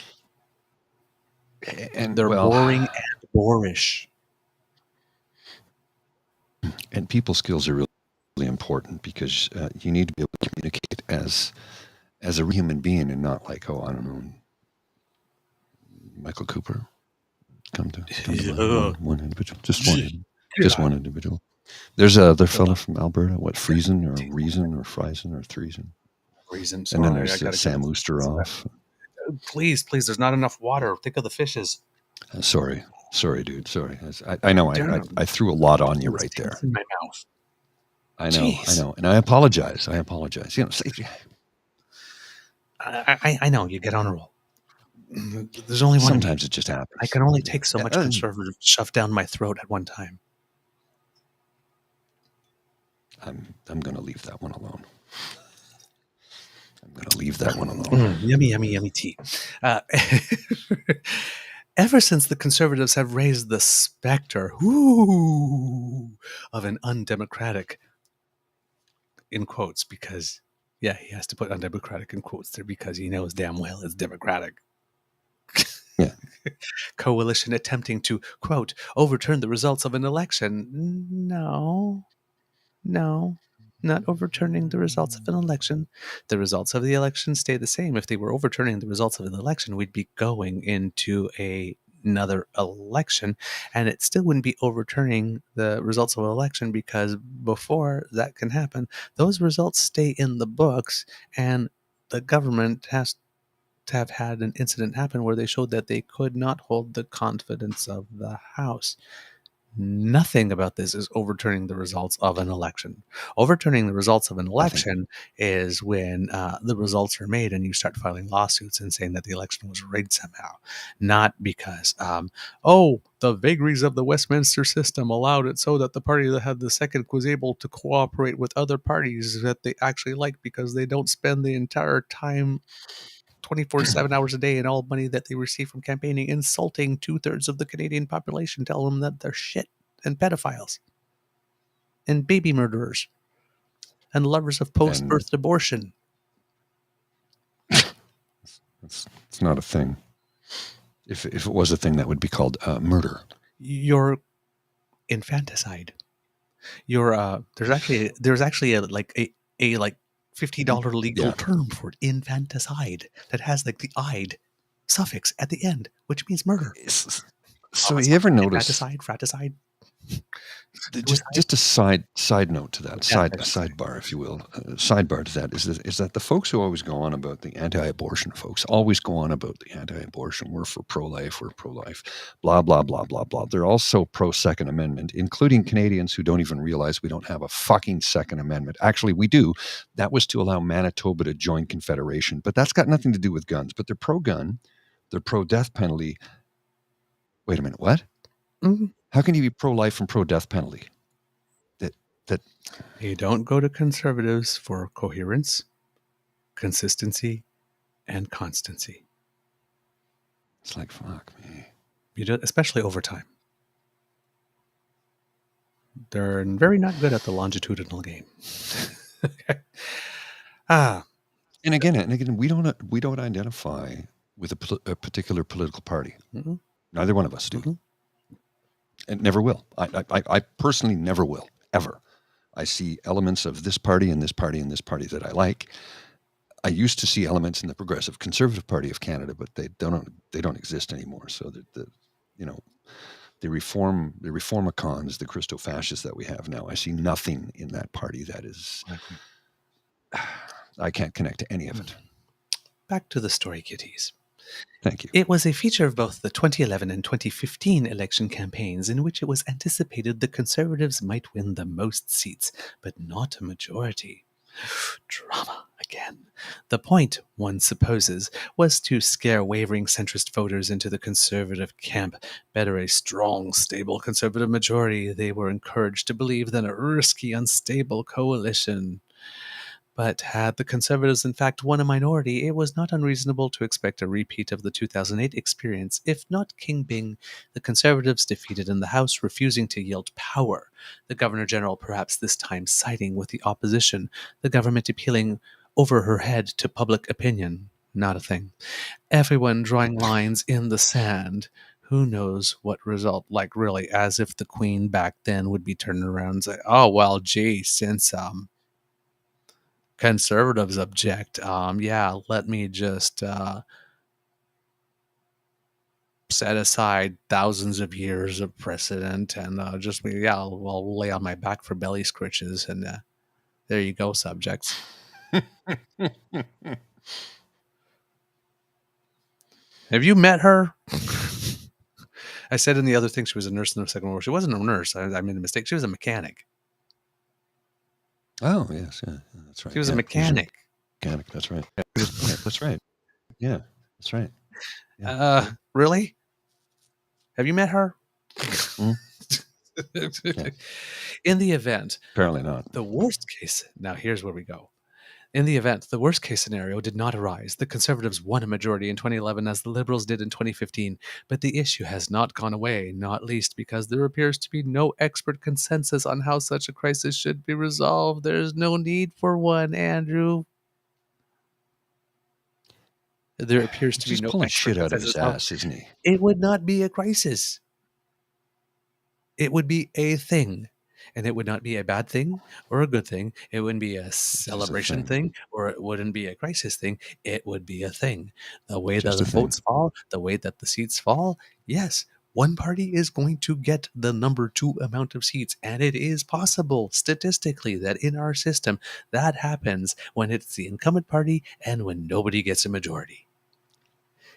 And they're boring and boorish. And people skills are really, really important because you need to be able to communicate as a human being and not like, I don't know, Michael Cooper. Come to one individual. Just one individual. There's other fella from Alberta, Friesen or Reason or Friesen or Threesen. Reason. And then there's Sam Oosteroff. Please, there's not enough water. Think of the fishes. Sorry, dude. Sorry. I know. I threw a lot on you right there. In my mouth. I know. And I apologize. You know, I know. You get on a roll. There's only one. Sometimes it just happens. I can only take so much conservative shoved down my throat at one time. I'm going to leave that one alone. Yummy tea. Ever since the Conservatives have raised the specter of an undemocratic, in quotes, because, he has to put undemocratic in quotes there because he knows damn well it's democratic. Yeah. Coalition attempting to, quote, overturn the results of an election. No, not overturning the results of an election. The results of the election stay the same. If they were overturning the results of the election, we'd be going into another election, and it still wouldn't be overturning the results of an election because before that can happen, those results stay in the books, and the government has to have had an incident happen where they showed that they could not hold the confidence of the House. Nothing about this is overturning the results of an election. Overturning the results of an election is when the results are made and you start filing lawsuits and saying that the election was rigged somehow. Not because, the vagaries of the Westminster system allowed it so that the party that had the second was able to cooperate with other parties that they actually like because they don't spend the entire time 24/7 hours a day and all money that they receive from campaigning insulting 2/3 of the Canadian population, tell them that they're shit and pedophiles and baby murderers and lovers of post-birth abortion. It's not a thing. If it was a thing, that would be called murder. You're infanticide. You're there's actually a $50 legal term for it, infanticide, that has like the "ide" suffix at the end, which means murder. So you ever notice infanticide, fraticide? Just a side note to that, sidebar, if you will, sidebar to that is that the folks who always go on about the anti-abortion folks always go on about the anti-abortion. We're for pro-life, we're pro-life, blah, blah, blah, blah, blah. They're also pro-Second Amendment, including Canadians who don't even realize we don't have a fucking Second Amendment. Actually, we do. That was to allow Manitoba to join Confederation, but that's got nothing to do with guns. But they're pro-gun, they're pro-death penalty. Wait a minute, what? Mm-hmm. How can you be pro-life and pro-death penalty? That you don't go to conservatives for coherence, consistency, and constancy. It's like, fuck me. You do, especially over time. They're very not good at the longitudinal game. Okay. And again, we don't identify with a particular political party. Mm-hmm. Neither one of us do. Mm-hmm. And never will. I personally never will, ever. I see elements of this party and this party and this party that I like. I used to see elements in the Progressive Conservative Party of Canada, but they don't exist anymore. So the reformicons, the Christo-fascists that we have now, I see nothing in that party that is. I can't connect to any of it. Back to the story, kitties. Thank you. It was a feature of both the 2011 and 2015 election campaigns in which it was anticipated the Conservatives might win the most seats, but not a majority. Drama again. The point, one supposes, was to scare wavering centrist voters into the Conservative camp. Better a strong, stable Conservative majority, they were encouraged to believe, than a risky, unstable coalition. But had the Conservatives in fact won a minority, it was not unreasonable to expect a repeat of the 2008 experience. If not King Byng, the Conservatives defeated in the House, refusing to yield power. The Governor-General perhaps this time siding with the opposition, the government appealing over her head to public opinion. Not a thing. Everyone drawing lines in the sand. Who knows what result? Like really, as if the Queen back then would be turning around and say, oh, well, gee, since Conservatives object, let me just set aside thousands of years of precedent and we'll lay on my back for belly scritches, and there you go, subjects. Have you met her? I said in the other thing she was a nurse in the Second World War. She wasn't a nurse. I made a mistake. She was a mechanic. Oh, yes. Yeah, that's right. She was a mechanic. Mechanic, that's right. That's right. Yeah, that's right. Yeah. Really? Have you met her? Yeah. In the event. Apparently not. The worst case. Now, here's where we go. In the event, the worst case scenario did not arise. The Conservatives won a majority in 2011 as the Liberals did in 2015, but the issue has not gone away, not least because there appears to be no expert consensus on how such a crisis should be resolved. There's no need for one, Andrew. There appears to be no pulling expert shit out of his consensus. ass, isn't he? It would not be a crisis. It would be a thing. And it would not be a bad thing or a good thing. It wouldn't be a celebration thing, or it wouldn't be a crisis thing. It would be a thing. The way that the votes fall, the way that the seats fall, yes, one party is going to get the number 2 amount of seats. And it is possible statistically that in our system that happens when it's the incumbent party and when nobody gets a majority.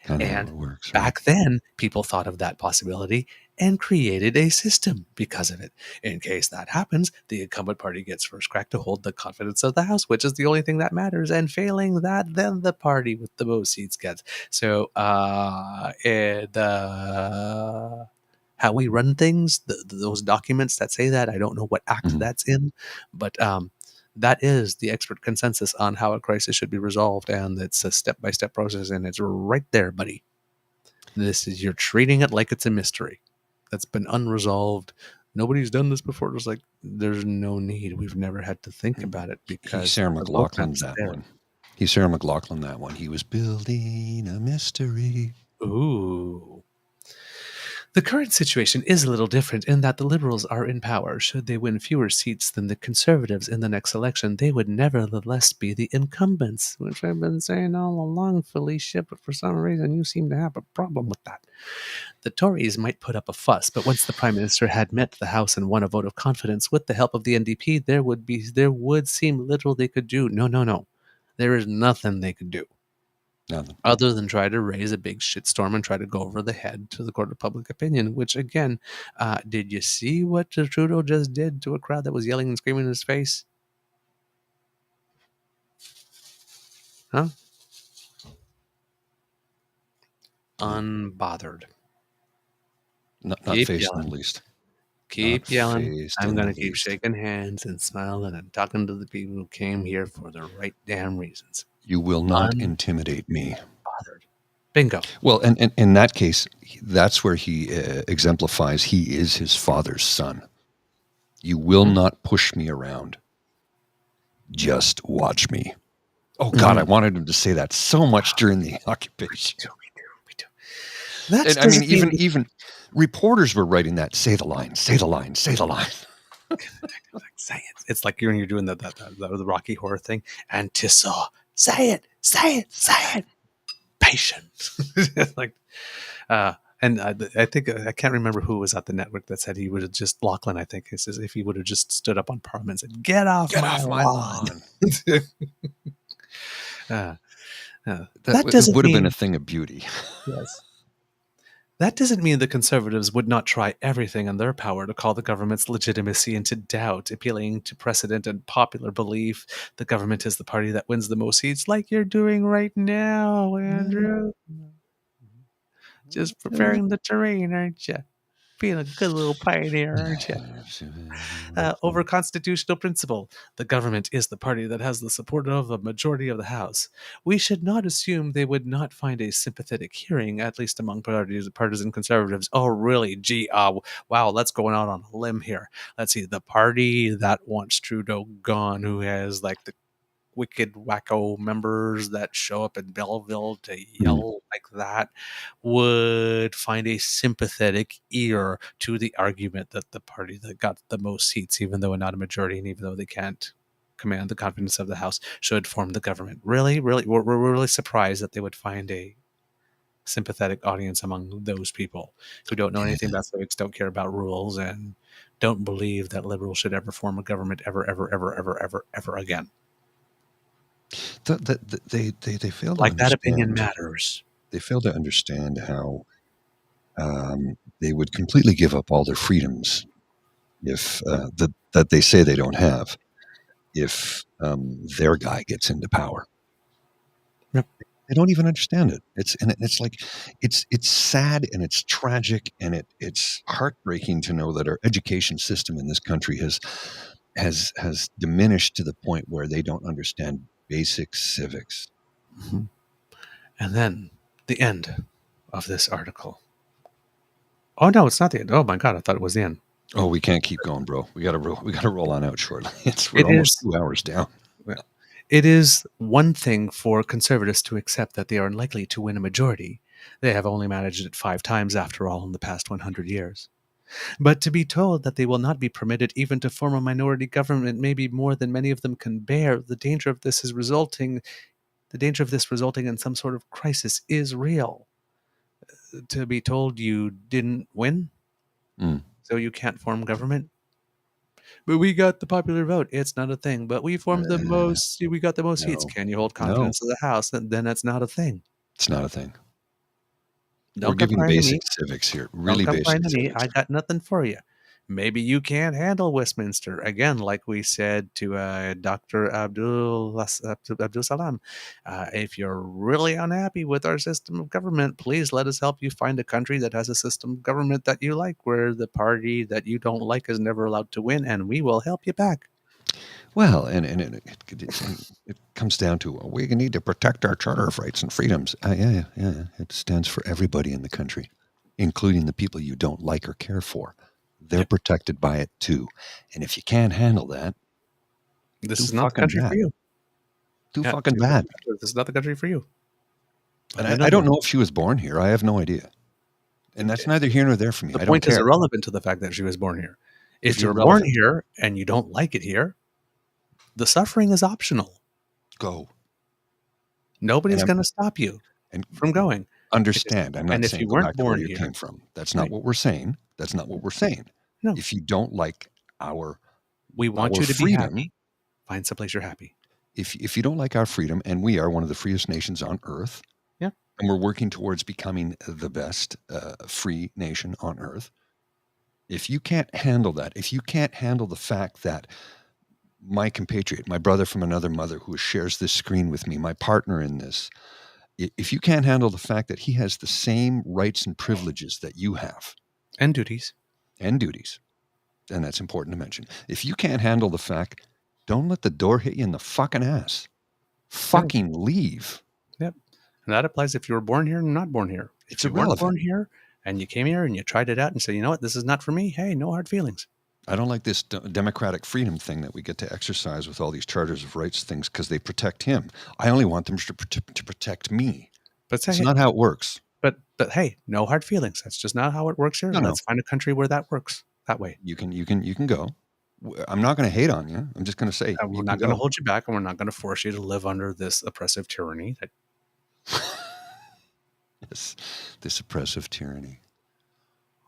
And it works, back then, people thought of that possibility and created a system because of it. In case that happens, the incumbent party gets first crack to hold the confidence of the House, which is the only thing that matters. And failing that, then the party with the most seats gets. So, how we run things, those documents that say that, I don't know what act that's in, but that is the expert consensus on how a crisis should be resolved, and it's a step-by-step process, and it's right there, buddy. This is, you're treating it like it's a mystery that's been unresolved. Nobody's done this before. It's like, there's no need. We've never had to think about it because He's Sarah McLachlan's that one. He's Sarah McLachlan that one. He was building a mystery. Ooh. The current situation is a little different in that the Liberals are in power. Should they win fewer seats than the Conservatives in the next election, they would nevertheless be the incumbents, which I've been saying all along, Felicia, but for some reason you seem to have a problem with that. The Tories might put up a fuss, but once the Prime Minister had met the House and won a vote of confidence with the help of the NDP, there would seem little they could do. No. There is nothing they could do. Nothing. Other than try to raise a big shitstorm and try to go over the head to the court of public opinion, which again, did you see what Trudeau just did to a crowd that was yelling and screaming in his face? Huh? Unbothered. Not faced in the least. Keep yelling. I'm going to keep shaking hands and smiling and talking to the people who came here for the right damn reasons. You will not intimidate me. Bothered. Bingo. Well, and in that case, that's where he exemplifies he is his father's son. You will not push me around. Just watch me. Oh, God, I wanted him to say that so much during the occupation. We do. And, I mean, even reporters were writing that. Say the line, say the line, say the line. Say it. It's like you're doing the Rocky Horror thing. And Tissot. Say it, say it, say it. Patience. Like, and I think, I can't remember who was at the network that said he would have just, Lachlan, I think, it says if he would have just stood up on Parliament and said, get off my lawn. That would have been a thing of beauty. Yes. That doesn't mean the Conservatives would not try everything in their power to call the government's legitimacy into doubt, appealing to precedent and popular belief. The government is the party that wins the most seats, like you're doing right now, Andrew. Just preparing the terrain, aren't you? Being a good little pioneer, aren't you? Over constitutional principle, the government is the party that has the support of a majority of the House. We should not assume they would not find a sympathetic hearing, at least among partisan Conservatives. Oh, really? Gee, wow, let's go out on a limb here. Let's see, the party that wants Trudeau gone, who has like the wicked wacko members that show up in Belleville to yell like that, would find a sympathetic ear to the argument that the party that got the most seats, even though not a majority and even though they can't command the confidence of the House, should form the government. Really? We're really surprised that they would find a sympathetic audience among those people who don't know anything about civics, don't care about rules, and don't believe that Liberals should ever form a government ever again. They fail to like that opinion understand. Matters. They fail to understand how they would completely give up all their freedoms if that they say they don't have if their guy gets into power. Yep. They don't even understand it. It's like it's sad and it's tragic and it's heartbreaking to know that our education system in this country has diminished to the point where they don't understand basic civics. Mm-hmm. And then the end of this article. Oh no, it's not the end. Oh my God, I thought it was the end. Oh, we can't keep going, bro. We got to roll on out shortly. We're almost 2 hours down. Well, it is one thing for Conservatives to accept that they are unlikely to win a majority. They have only managed it 5 times, after all, in the past 100 years. But to be told that they will not be permitted even to form a minority government may be more than many of them can bear. The danger of this resulting in some sort of crisis is real. To be told you didn't win, so you can't form government. But we got the popular vote. It's not a thing. But we formed the most. We got the most seats. Can you hold confidence of the House? Then that's not a thing. It's not a thing. We're giving basic civics here. Really don't come crying basic to me. civics. I got nothing for you. Maybe you can't handle Westminster. Again, like we said to Dr. Abdul Salam, if you're really unhappy with our system of government, please let us help you find a country that has a system of government that you like, where the party that you don't like is never allowed to win, and we will help you back. Well, and it comes down to we need to protect our Charter of Rights and Freedoms. Yeah. It stands for everybody in the country, including the people you don't like or care for. They're protected by it too. And if you can't handle that, this is not the country for you. Too fucking bad. This is not the country for you. And I don't know if she was born here. I have no idea. And that's neither here nor there for me. The point is irrelevant to the fact that she was born here. If you're born here and you don't like it here, the suffering is optional. Go. Nobody's going to stop you from going. Understand. I'm not saying if you weren't born where you came from. That's not what we're saying. That's not what we're saying. No. If you don't like we want you to be happy. Find someplace you're happy. If you don't like our freedom, and we are one of the freest nations on earth, and we're working towards becoming the best free nation on earth, if you can't handle that, if you can't handle the fact that my compatriot, my brother from another mother who shares this screen with me, my partner in this, if you can't handle the fact that he has the same rights and privileges that you have. And duties. And that's important to mention. If you can't handle the fact, don't let the door hit you in the fucking ass. Fucking leave. Yep. And that applies if you were born here and not born here. If you weren't born here and you came here and you tried it out and said, you know what, this is not for me. Hey, no hard feelings. I don't like this democratic freedom thing that we get to exercise with all these charters of rights things because they protect him. I only want them to protect me. But that's not how it works. But hey, no hard feelings. That's just not how it works here. Let's find a country where that works that way. You can go. I'm not going to hate on you. I'm just going to say we're not going to hold you back, and we're not going to force you to live under this oppressive tyranny. Yes, this oppressive tyranny.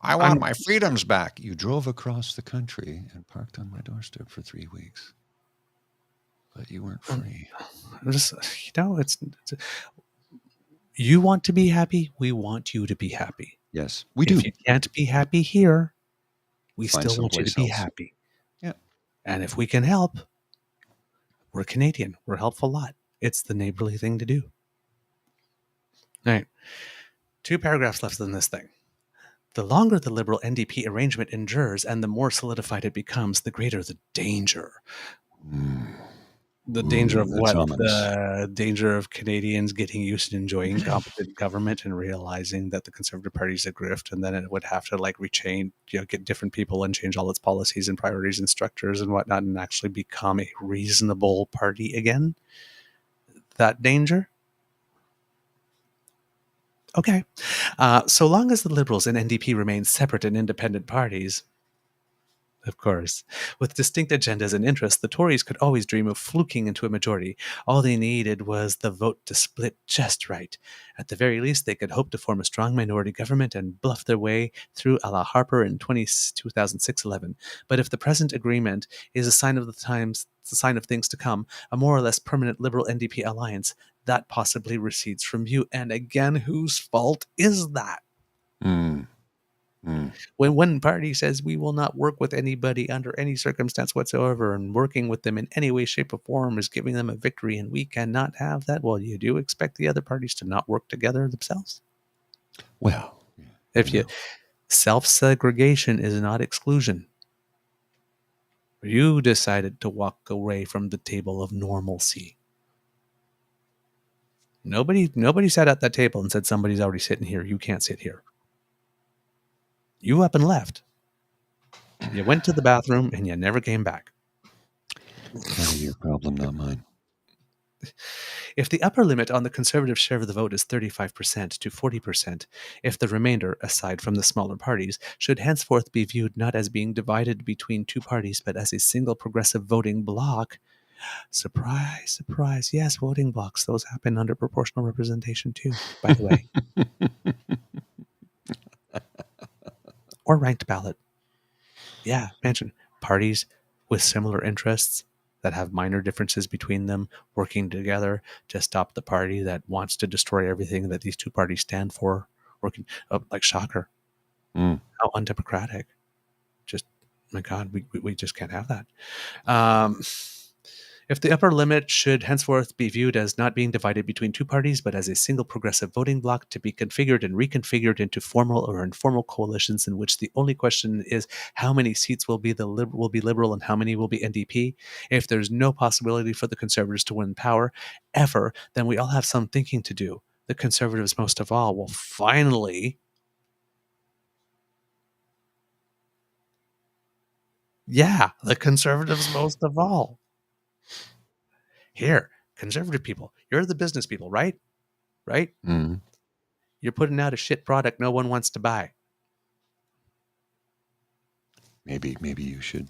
I want my freedoms back. You drove across the country and parked on my doorstep for 3 weeks, but you weren't free. You want to be happy. We want you to be happy. Yes, we do. If you can't be happy here, we Find still want you to be happy. Yeah. And if we can help, we're Canadian. We're helpful a lot. It's the neighborly thing to do. All right. 2 paragraphs left in this thing. The longer the Liberal NDP arrangement endures and the more solidified it becomes, the greater the danger. The danger of what? The danger of Canadians getting used to enjoying competent government and realizing that the Conservative Party is a grift, and then it would have to get different people and change all its policies and priorities and structures and whatnot and actually become a reasonable party again. That danger? Okay. So long as the Liberals and NDP remain separate and independent parties, of course, with distinct agendas and interests, the Tories could always dream of fluking into a majority. All they needed was the vote to split just right. At the very least, they could hope to form a strong minority government and bluff their way through a la Harper in 2006-11. But if the present agreement is a sign of the times, it's a sign of things to come, a more or less permanent Liberal NDP alliance, that possibly recedes from view. And again, whose fault is that? When one party says we will not work with anybody under any circumstance whatsoever, and working with them in any way, shape, or form is giving them a victory, and we cannot have that, well, you do expect the other parties to not work together themselves? Well, self-segregation is not exclusion. You decided to walk away from the table of normalcy. Nobody sat at that table and said, somebody's already sitting here, you can't sit here. You up and left. You went to the bathroom and you never came back. That's your problem, not mine. If the upper limit on the Conservative share of the vote is 35% to 40%, if the remainder, aside from the smaller parties, should henceforth be viewed not as being divided between 2 parties, but as a single progressive voting bloc, surprise, surprise, yes, voting blocks, those happen under proportional representation too, by the way. Or ranked ballot. Yeah, mention parties with similar interests that have minor differences between them working together to stop the party that wants to destroy everything that these 2 parties stand for working like shocker. Mm. How undemocratic. Just, my God, we just can't have that. If the upper limit should henceforth be viewed as not being divided between two parties, but as a single progressive voting bloc to be configured and reconfigured into formal or informal coalitions in which the only question is how many seats will be Liberal and how many will be NDP. If there's no possibility for the Conservatives to win power ever, then we all have some thinking to do. The Conservatives, most of all, will finally... Yeah, the Conservatives most of all. Here, conservative people, you're the business people, right? Right? Mm. You're putting out a shit product no one wants to buy. Maybe you should,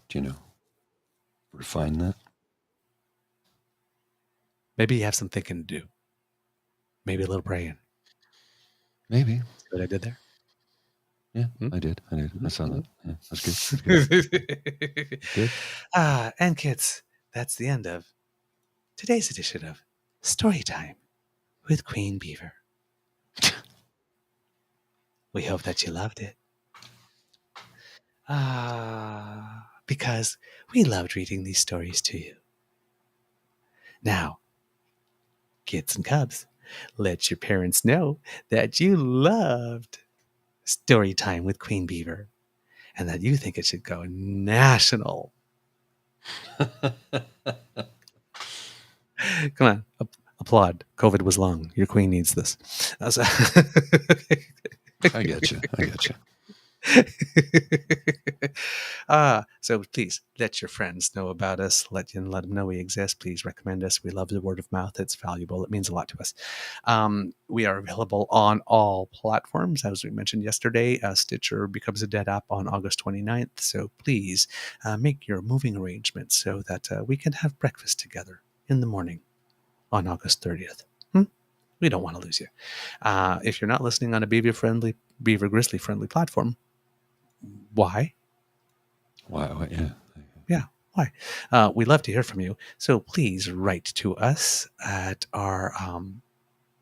refine that. Maybe you have some thinking to do. Maybe a little praying. Maybe. See what I did there? Yeah, I did. I saw that. Yeah, that's good. Good. And kids, that's the end of today's edition of Storytime with Queen Beaver. We hope that you loved it. Because we loved reading these stories to you. Now, kids and cubs, let your parents know that you loved Storytime with Queen Beaver and that you think it should go national. Come on, applaud. COVID was long. Your queen needs this. I get you. So please let your friends know about us. Let them know we exist. Please recommend us. We love the word of mouth. It's valuable. It means a lot to us. We are available on all platforms. As we mentioned yesterday, Stitcher becomes a dead app on August 29th. So please make your moving arrangements so that we can have breakfast together in the morning on August 30th. We don't want to lose you. If you're not listening on a Beaver Grizzly friendly platform, why? Why? Yeah, why? We'd love to hear from you. So please write to us at our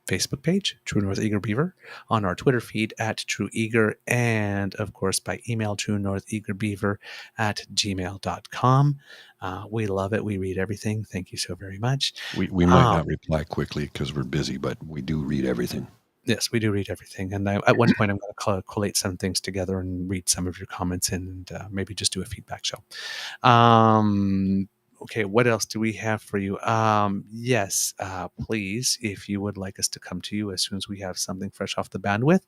Facebook page, True North Eager Beaver, on our Twitter feed at True Eager, and of course by email truenortheagerbeaver@gmail.com. We love it. We read everything. Thank you so very much. We might not reply quickly because we're busy, but we do read everything. Yes, we do read everything. And at one point, I'm going to collate some things together and read some of your comments and maybe just do a feedback show. Okay, what else do we have for you? Yes, please, if you would like us to come to you as soon as we have something fresh off the bandwidth,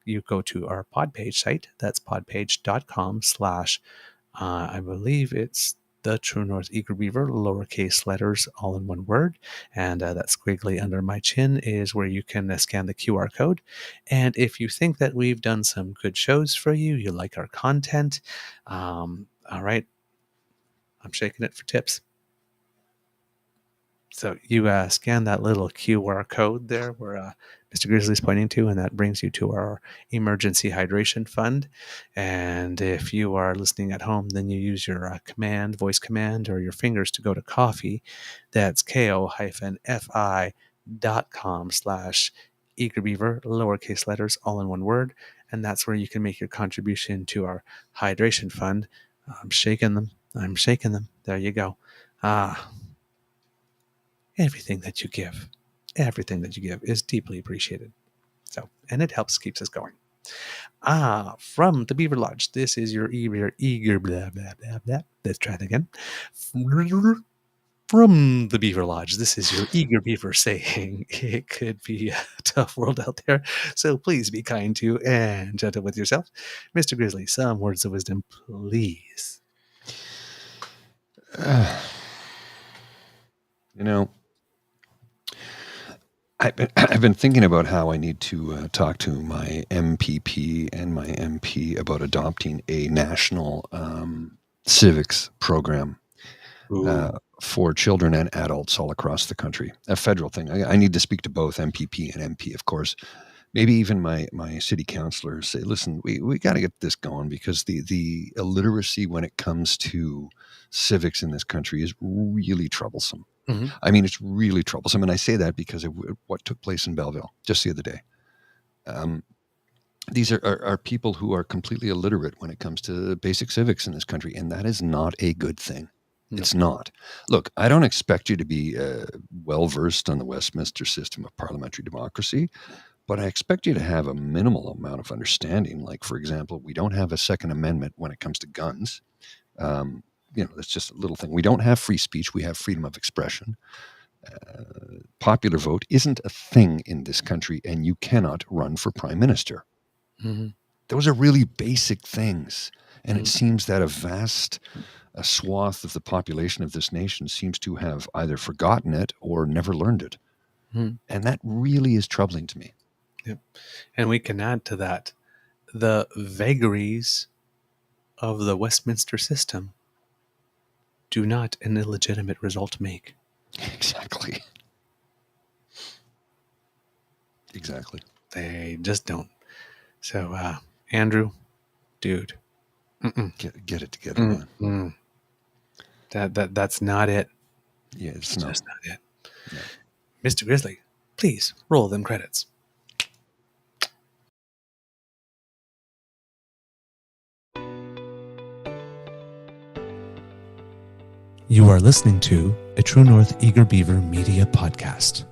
you go to our Podpage site. That's podpage.com/ I believe it's the True North Eager Beaver, lowercase letters, all in one word. And that squiggly under my chin is where you can scan the QR code. And if you think that we've done some good shows for you, you like our content, all right, I'm shaking it for tips. So you scan that little QR code there where Mr. Grizzly's pointing to, and that brings you to our emergency hydration fund. And if you are listening at home, then you use your voice command, or your fingers to go to Coffee. That's ko-fi.com/eagerbeaver, lowercase letters, all in one word. And that's where you can make your contribution to our hydration fund. I'm shaking them. There you go. Everything that you give is deeply appreciated. So, and it keeps us going. From the Beaver Lodge, this is your eager blah, blah, blah, blah. Let's try that again. From the Beaver Lodge, this is your Eager Beaver saying it could be a tough world out there. So please be kind to and gentle with yourself. Mr. Grizzly, some words of wisdom, please. I've been thinking about how I need to talk to my MPP and my MP about adopting a national civics program for children and adults all across the country. A federal thing. I need to speak to both MPP and MP, of course. Maybe even my city councilors say, listen, we got to get this going, because the illiteracy when it comes to civics in this country is really troublesome. I mean, it's really troublesome. And I say that because of what took place in Belleville just the other day. These are people who are completely illiterate when it comes to basic civics in this country, and that is not a good thing. No. It's not. Look, I don't expect you to be well-versed on the Westminster system of parliamentary democracy, but I expect you to have a minimal amount of understanding. Like, for example, we don't have a Second Amendment when it comes to guns. That's just a little thing. We don't have free speech. We have freedom of expression. Popular vote isn't a thing in this country, and you cannot run for prime minister. Mm-hmm. Those are really basic things. And it seems that a vast swath of the population of this nation seems to have either forgotten it or never learned it. Mm-hmm. And that really is troubling to me. Yep. And we can add to that the vagaries of the Westminster system do not an illegitimate result make. Exactly. Exactly. They just don't. So, Andrew, dude, get it together, man. That's not it. Yeah, it's just not it. No. Mr. Grizzly, please roll them credits. You are listening to a True North Eager Beaver media podcast.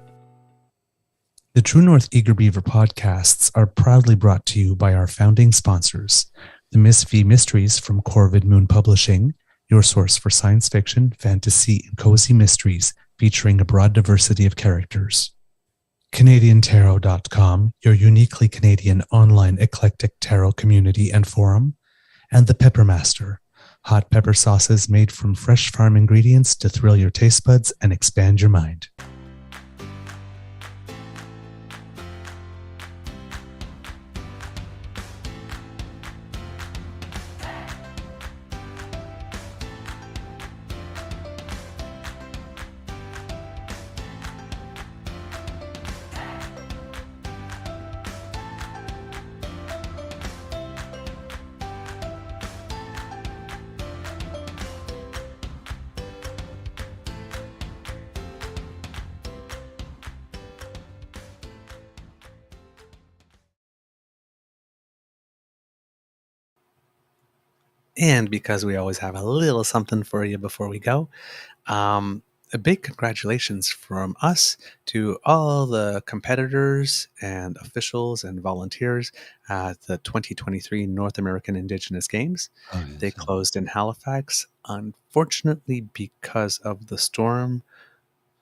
The True North Eager Beaver podcasts are proudly brought to you by our founding sponsors, the Miss V Mysteries from Corvid Moon Publishing, your source for science fiction, fantasy, and cozy mysteries featuring a broad diversity of characters. CanadianTarot.com, your uniquely Canadian online eclectic tarot community and forum. And the Peppermaster, hot pepper sauces made from fresh farm ingredients to thrill your taste buds and expand your mind. And because we always have a little something for you before we go, a big congratulations from us to all the competitors and officials and volunteers at the 2023 North American Indigenous Games. Oh, yes, they closed in Halifax. Unfortunately, because of the storm,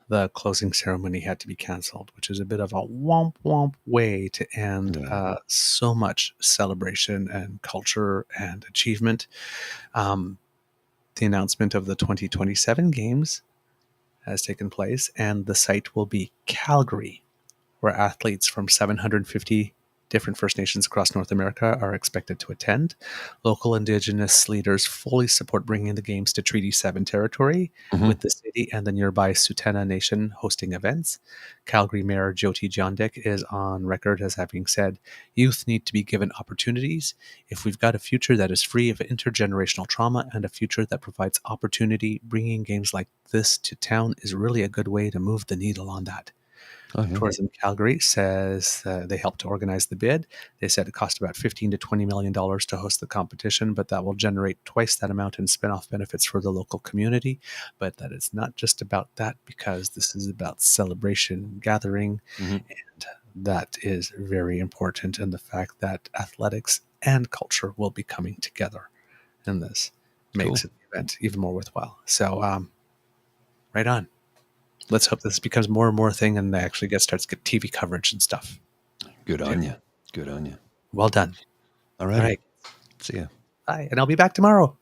the closing ceremony had to be canceled, which is a bit of a womp way to end so much celebration and culture and achievement. The announcement of the 2027 games has taken place, and the site will be Calgary, where athletes from 750 different First Nations across North America are expected to attend. Local Indigenous leaders fully support bringing the games to Treaty 7 territory, with the city and the nearby Tsutena Nation hosting events. Calgary Mayor Jyoti Jandik is on record as having said, "Youth need to be given opportunities. If we've got a future that is free of intergenerational trauma and a future that provides opportunity, bringing games like this to town is really a good way to move the needle on that." Tourism Calgary says they helped to organize the bid. They said it cost about $15 to $20 million to host the competition, but that will generate twice that amount in spin-off benefits for the local community. But that is not just about that, because this is about celebration, gathering, and that is very important. And the fact that athletics and culture will be coming together in this makes the event even more worthwhile. So, right on. Let's hope this becomes more and more a thing, and they actually starts to get TV coverage and stuff. Good on you. Good on you. Well done. All right. See ya. Bye. And I'll be back tomorrow.